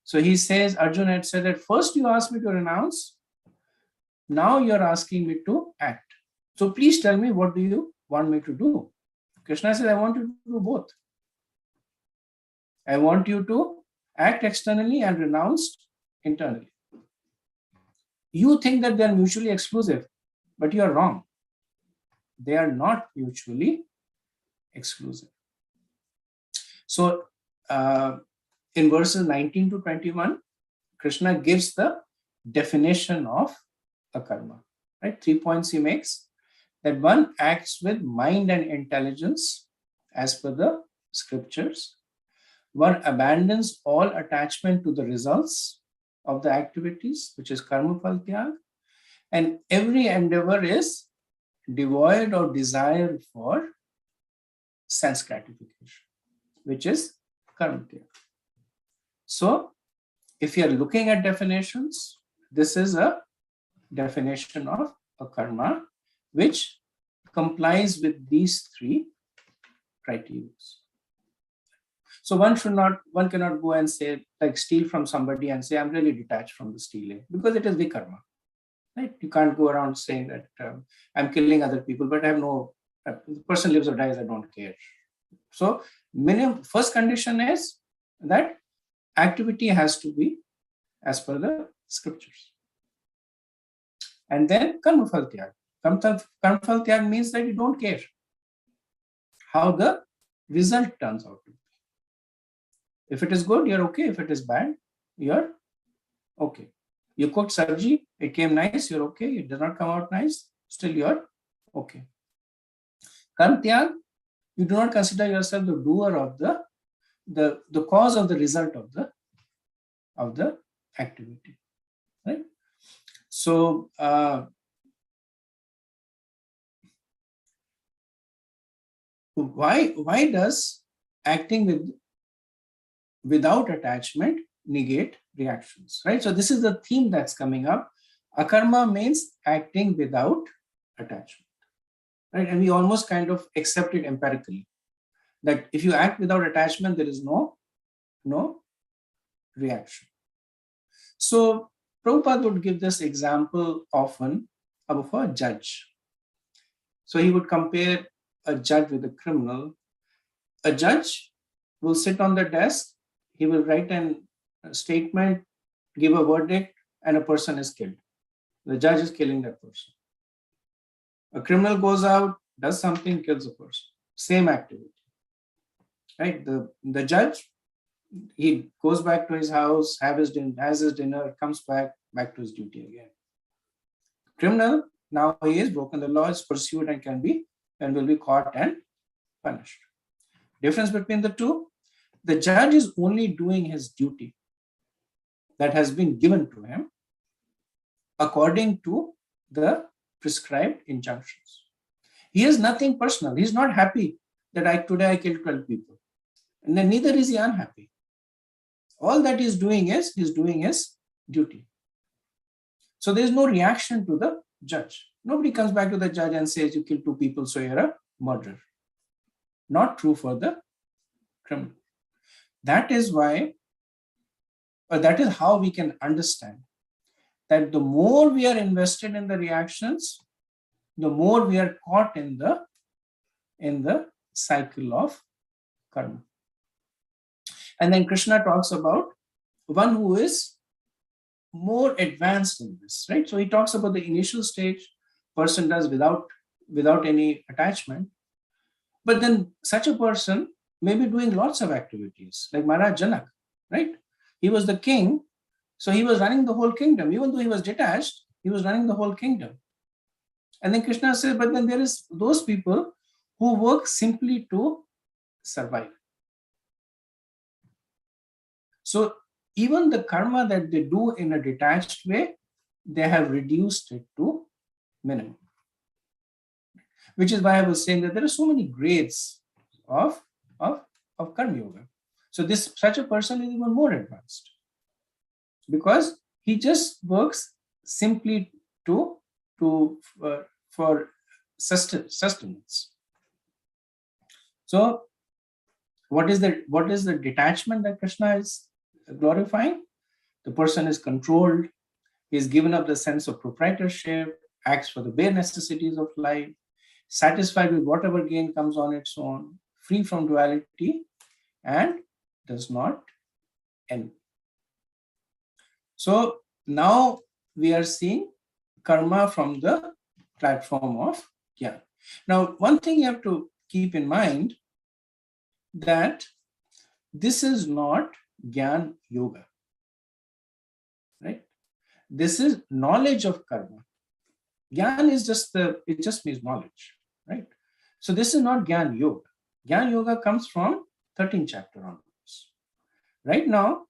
So he says, Arjuna had said that first you asked me to renounce, now you're asking me to act. So please tell me, what do you want me to do? Krishna says, I want you to do both. I want you to act externally and renounce internally. You think that they're mutually exclusive, but you're wrong. They are not mutually exclusive. So in verses 19 to 21, Krishna gives the definition of a karma. Right? 3 points he makes. That one acts with mind and intelligence as per the scriptures. One abandons all attachment to the results of the activities, which is karma phal tyag. And every endeavor is devoid of desire for sense gratification, which is karma tyag. So if you are looking at definitions, this is a definition of a karma which complies with these 3 criteria. So one cannot go and say, like, steal from somebody and say, I'm really detached from the stealing, because it is vikarma. Right? You can't go around saying that I'm killing other people, but I have no, the person lives or dies, I don't care. So first condition is that activity has to be as per the scriptures. And then karma phal tyag. Karma phal tyag means that you don't care how the result turns out to be. If it is good, you're okay. If it is bad, you're okay. You cooked sabji, it came nice, you're okay. It did not come out nice, still you're okay. Karma tyag, you do not consider yourself the doer of the cause of the result of the activity. Right? So why does acting without attachment negate reactions? Right? So this is the theme that's coming up. Akarma means acting without attachment. Right? And we almost kind of accept it empirically, that if you act without attachment, there is no reaction. So Prabhupada would give this example often of a judge. So he would compare a judge with a criminal. A judge will sit on the desk, he will write a statement, give a verdict, and a person is killed. The judge is killing that person. A criminal goes out, does something, kills a person. Same activity. Right? The judge, he goes back to his house, has his dinner, comes back to his duty again. Criminal, now he has broken the law, is pursued and will be caught and punished. Difference between the two, the judge is only doing his duty that has been given to him according to the prescribed injunctions. He has nothing personal. He's not happy that today I killed 12 people. And then neither is he unhappy. All that he's doing is his duty. So there's no reaction to the judge. Nobody comes back to the judge and says, you killed 2 people, so you're a murderer. Not true for the criminal. That is why, or that is how we can understand that the more we are invested in the reactions, the more we are caught in the cycle of karma. And then Krishna talks about one who is more advanced in this, right? So he talks about the initial stage, person does without any attachment. But then such a person may be doing lots of activities, like Maharaj Janak, right? He was the king, so he was running the whole kingdom. Even though he was detached, he was running the whole kingdom. And then Krishna says, but then there is those people who work simply to survive. So even the karma that they do in a detached way they have reduced it to minimum. Which is why I was saying that there are so many grades of karma yoga. So such a person is even more advanced, because he just works simply for sustenance. So what is the detachment that Krishna is glorifying? The person is controlled, he is given up the sense of proprietorship, acts for the bare necessities of life, satisfied with whatever gain comes on its own, free from duality, and does not envy. So now we are seeing karma from the platform of jnana. Now, one thing you have to keep in mind, that this is not jnana yoga, right? This is knowledge of karma. Jnana is it just means knowledge, right? So this is not jnana yoga. Jnana yoga comes from 13th chapter onwards. Right now,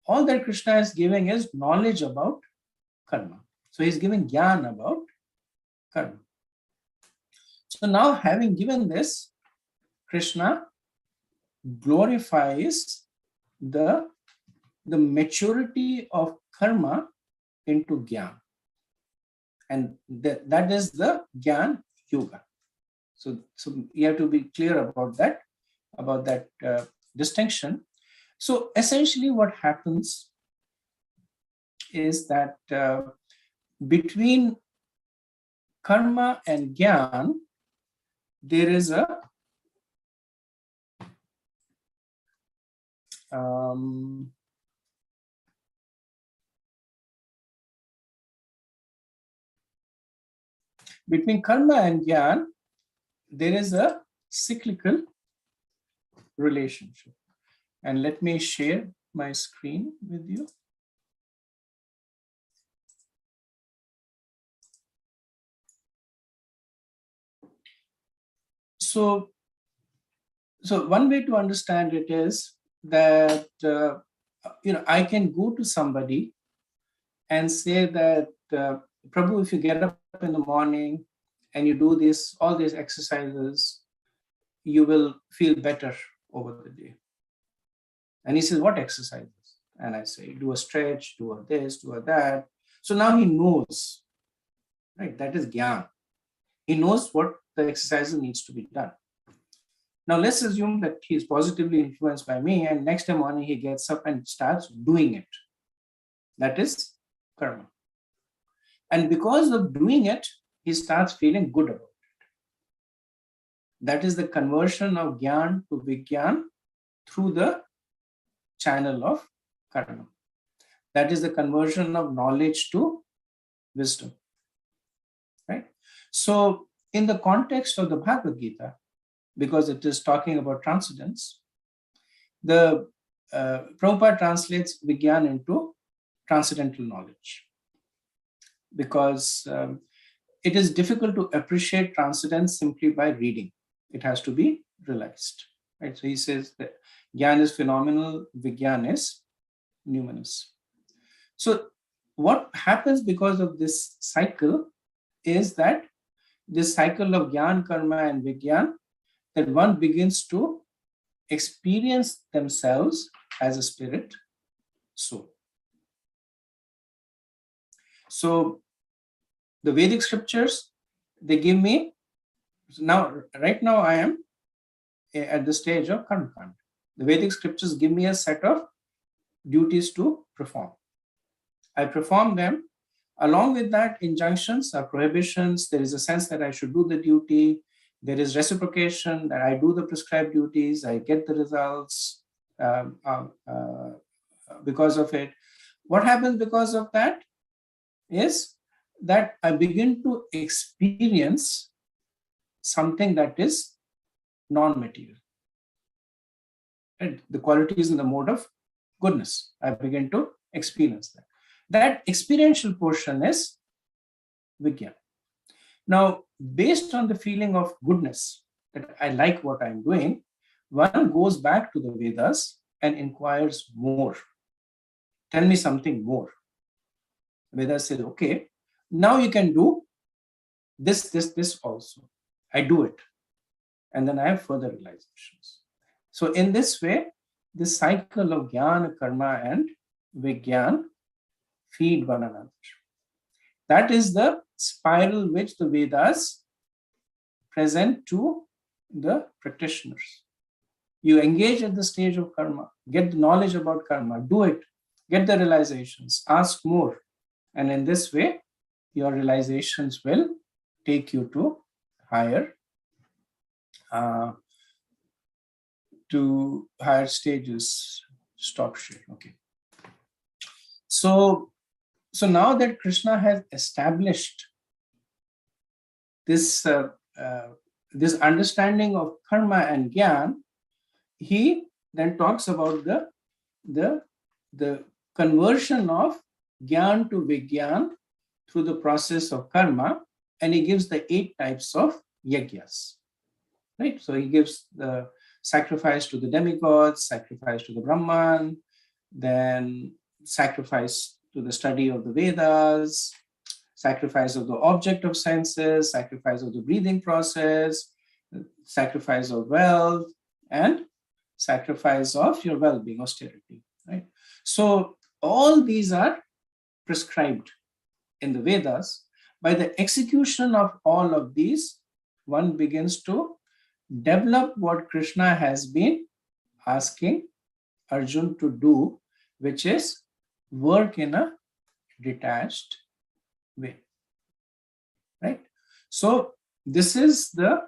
all that Krishna is giving is knowledge about karma. So he's giving jnana about karma. So now, having given this, Krishna glorifies the maturity of karma into jnana. And that is the jnana yoga. So you have to be clear about that distinction. So essentially what happens is that between karma and jnana, there is a between karma and jnana, there is a cyclical relationship. And let me share my screen with you. So one way to understand it is that, I can go to somebody and say that, Prabhu, if you get up in the morning and you do all these exercises, you will feel better over the day. And he says, what exercises? And I say, do a stretch, do a this, do a that. So now he knows, right? That is jnana. He knows what the exercise needs to be done. Now let's assume that he is positively influenced by me, and next morning he gets up and starts doing it. That is karma. And because of doing it, he starts feeling good about it. That is the conversion of jnana to vijnana through the channel of karma. That is the conversion of knowledge to wisdom. Right? So in the context of the Bhagavad Gita, because it is talking about transcendence, the Prabhupada translates vijnana into transcendental knowledge, because it is difficult to appreciate transcendence simply by reading. It has to be realized. Right? So he says that jnana is phenomenal, vijnana is numinous. So what happens because of this cycle is that this cycle of jnana, karma, and vijnana, that one begins to experience themselves as a spirit soul. So the Vedic scriptures, they give me, right now I am at the stage of karma kanda. The Vedic scriptures give me a set of duties to perform. I perform them. Along with that, injunctions or prohibitions. There is a sense that I should do the duty. There is reciprocation, that I do the prescribed duties, I get the results because of it. What happens because of that is that I begin to experience something that is non-material. Right? The qualities in the mode of goodness. I begin to experience that. That experiential portion is vijnana. Now, based on the feeling of goodness, that I like what I'm doing, one goes back to the Vedas and inquires more. Tell me something more. Veda says, okay, now you can do this also. I do it. And then I have further realizations. So in this way, this cycle of jnana, karma, and vigyan feed one another. That is the spiral which the Vedas present to the practitioners. You engage at the stage of karma, get the knowledge about karma, do it, get the realizations, ask more. And in this way, your realizations will take you to higher stages. Stop share. Okay. So now that Krishna has established this this understanding of karma and jnana, he then talks about the conversion of jnana to vigyan through the process of karma, and he gives the 8 types of yajnas. Right? So he gives the sacrifice to the demigods, sacrifice to the Brahman, then sacrifice to the study of the Vedas, sacrifice of the object of senses, sacrifice of the breathing process, sacrifice of wealth, and sacrifice of your well-being, austerity. Right? So all these are prescribed in the Vedas. By the execution of all of these, one begins to develop what Krishna has been asking Arjuna to do, which is work in a detached way. Right? So this is the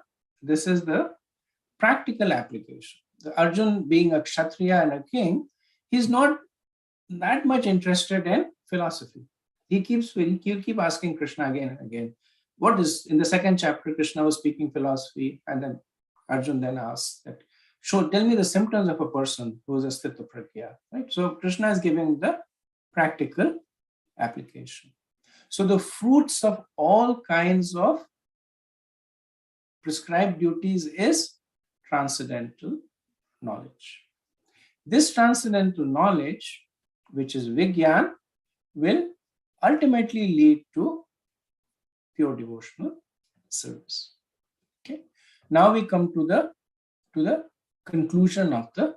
practical application. The Arjuna, being a kshatriya and a king, he's not that much interested in philosophy. He'll keep asking Krishna again and again. What is, in the 2nd chapter, Krishna was speaking philosophy, and then Arjuna then asks that, tell me the symptoms of a person who is a sthita pragya. Right? So Krishna is giving the practical application. So the fruits of all kinds of prescribed duties is transcendental knowledge. This transcendental knowledge, which is vigyan, will ultimately lead to pure devotional service. Okay. Now we come to the conclusion of the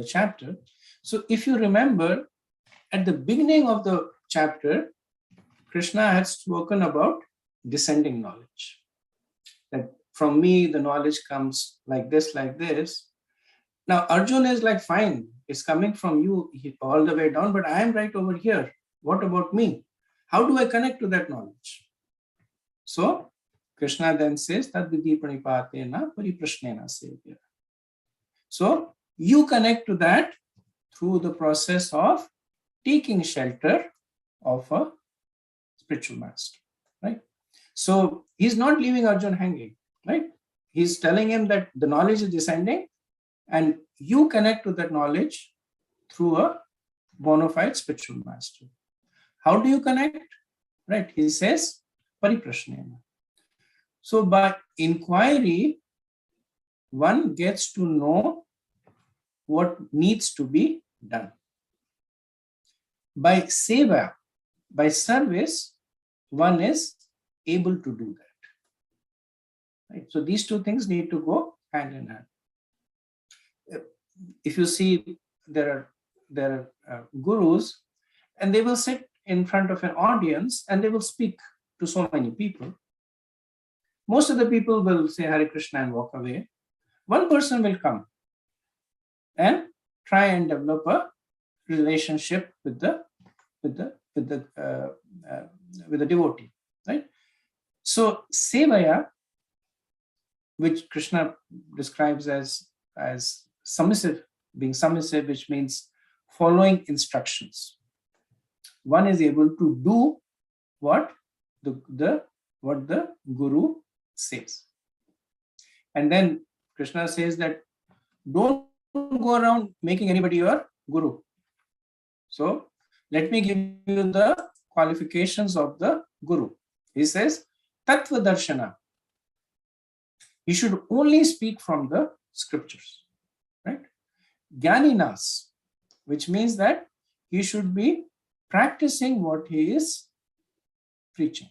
chapter. So if you remember, at the beginning of the chapter, Krishna had spoken about descending knowledge. That from me, the knowledge comes like this, like this. Now Arjuna is like, fine, it's coming from you all the way down, but I am right over here. What about me? How do I connect to that knowledge? So Krishna then says, Tad vidhi pranipatena pariprashnena sevya. So you connect to that through the process of taking shelter of a spiritual master. Right? So he's not leaving Arjuna hanging. Right? He's telling him that the knowledge is descending, and you connect to that knowledge through a bona fide spiritual master. How do you connect? Right? He says, pariprashnena. So by inquiry, one gets to know what needs to be done. By seva, by service, one is able to do that. Right? So these two things need to go hand in hand. If you see, there are gurus, and they will sit in front of an audience and they will speak to so many people. Most of the people will say Hare Krishna and walk away. One person will come and try and develop a relationship with the devotee. Right? So sevaya, which Krishna describes as submissive, being submissive, which means following instructions. One is able to do what the guru says. And then Krishna says that don't go around making anybody your guru. So let me give you the qualifications of the guru. He says, Tattva Darshana. You should only speak from the scriptures. Right? Jnaninas, which means that he should be practicing what he is preaching.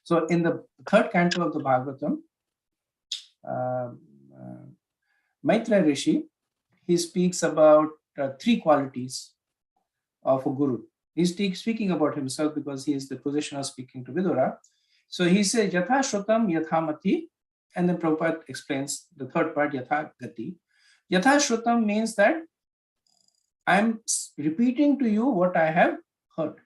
So in the third canto of the Bhagavatam, Maitreya Rishi, he speaks about three qualities of a guru. He's speaking about himself because he is the position of speaking to Vidura. So he says, Yatha Shrutam Yatha Mati, and then Prabhupada explains the third part, Yatha Gati. Yatha Shrutam means that I'm repeating to you what I have heard.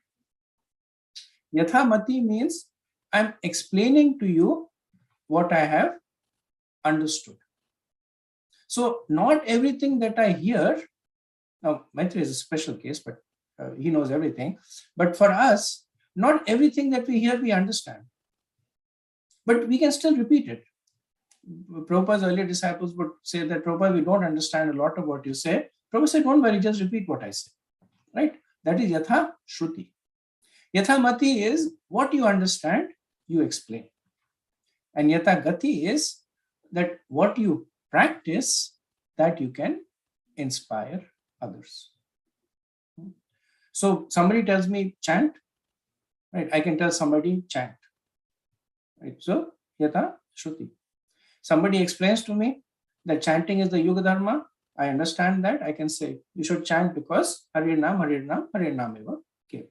Yatha Mati means I'm explaining to you what I have understood. So not everything that I hear, now Maitreya is a special case, but he knows everything. But for us, not everything that we hear we understand. But we can still repeat it. Prabhupada's earlier disciples would say that, Prabhupada, we don't understand a lot of what you say. Prabhupada said, don't worry, just repeat what I say. Right? That is Yatha Shruti. Yatha Mati is what you understand, you explain. And Yatha Gati is that what you practice, that you can inspire others. So somebody tells me chant, right? I can tell somebody chant. Right? So Yatha Shruti. Somebody explains to me that chanting is the Yuga Dharma. I understand that. I can say you should chant because Harinam, Harinam, Harinam eva. Okay.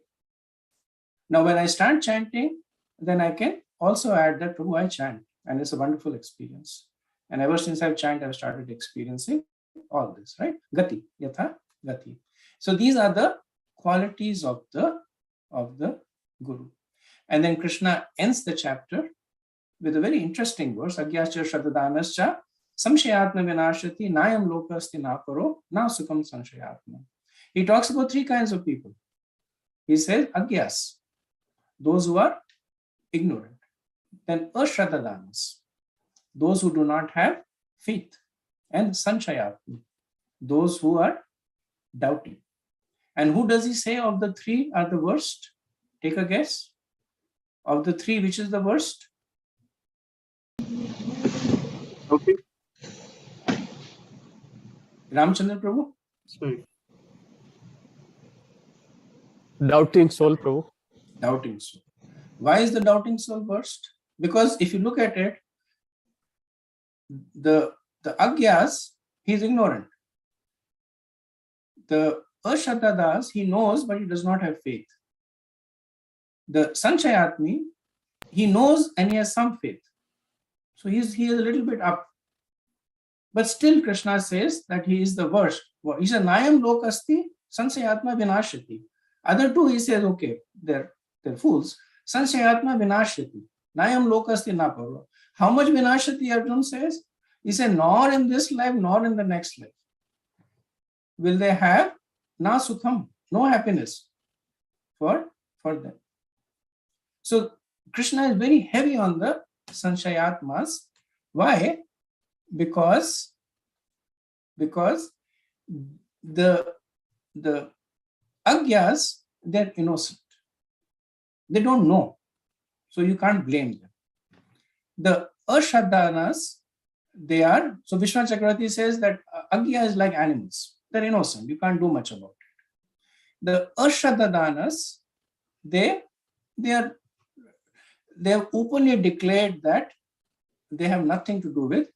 Now when I start chanting, then I can also add that Prabhu, I chant, and it's a wonderful experience. And ever since I've chanted, I've started experiencing all this, right? Gati, Yatha Gati. So these are the qualities of the Guru. And then Krishna ends the chapter with a very interesting verse, Agyascha Shradhadanascha Samshayatma Vinashati Nayam Lokasti Naparo Na Sukham Samshayatma. He talks about three kinds of people. He says Agyas, those who are ignorant. Then Ashradhadanas, those who do not have faith. And Sanshayatma, those who are doubting. And who does he say of the three are the worst? Take a guess. Of the three, which is the worst? Okay. Ramchandra Prabhu? Sorry. Doubting soul, Prabhu. Doubting soul. Why is the doubting soul worst? Because if you look at it, the Agyas, he is ignorant. The Ashadadas, he knows, but he does not have faith. The Sanchayatmi, he knows and he has some faith. So he is a little bit up. But still Krishna says that he is the worst. He says, Nayam Lokasti, Sanchayatma Vinashati. Other two, he says, okay, they're fools. Sanchayatma Vinashati. Nayam Lokasti Naparo. How much Vinashati Arjuna says? He said, nor in this life, nor in the next life will they have na sukham, no happiness for them. So Krishna is very heavy on the Sanshayatmas. Why? Because the Agyas, they're innocent. They don't know. So you can't blame them. The Ashadanas, they are, so Vishwanath Chakravarti says that Agya is like animals. They're innocent. You can't do much about it. The Ashadadanas, they have openly declared that they have nothing to do with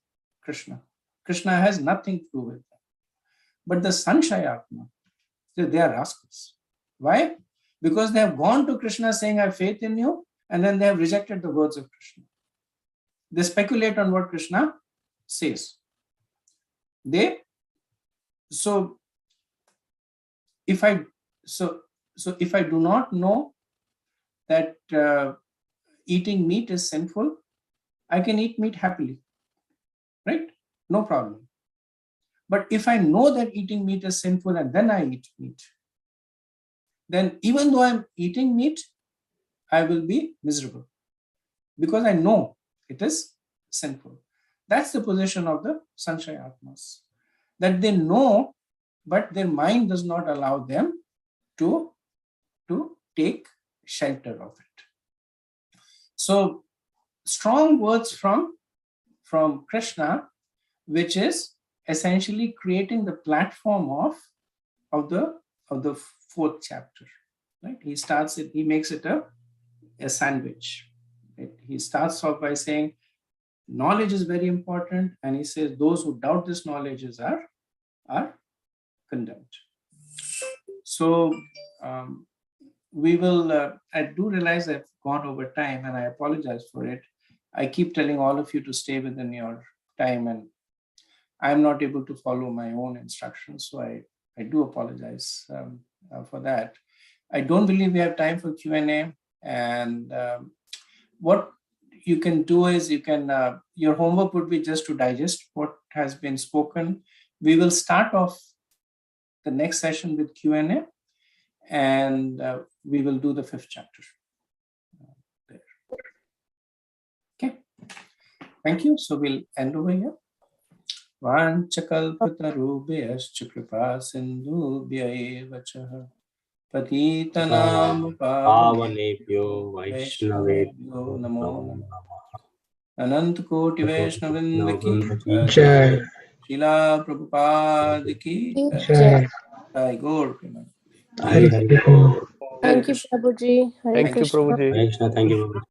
Krishna. Krishna has nothing to do with them. But the Sanshayatma, they are rascals. Why? Because they have gone to Krishna saying, I have faith in you, and then they have rejected the words of Krishna. They speculate on what Krishna says. So if I do not know that eating meat is sinful, I can eat meat happily, right? No problem. But if I know that eating meat is sinful and then I eat meat, then even though I'm eating meat, I will be miserable because I know it is sinful. That's the position of the Sanshayatmas, that they know, but their mind does not allow them to take shelter of it. So strong words from Krishna, which is essentially creating the platform of the fourth chapter. Right? He starts it, he makes it a a sandwich. Right? He starts off by saying, knowledge is very important, and he says those who doubt this knowledge are condemned. So we will, I do realize I've gone over time and I apologize for it. I keep telling all of you to stay within your time, and I'm not able to follow my own instructions. So I do apologize for that. I don't believe we have time for Q&A. And what you can do is you can, your homework would be just to digest what has been spoken. We will start off the next session with Q&A, and we will do the 5th chapter there. Okay, thank you. So we'll end over here. Vanchakalpatarubhyascha kripa sindhubhya eva cha patitanam pavanebhyo vaishnavebhyo namo Anant Koti Vaishnavinda ki Jai. Srila Prabhupada ki Jai. Jai Gaur Premanand. Thank you, Prabhuji. Hare Thank you, Krishna. Prabhuji. Krishna, thank you.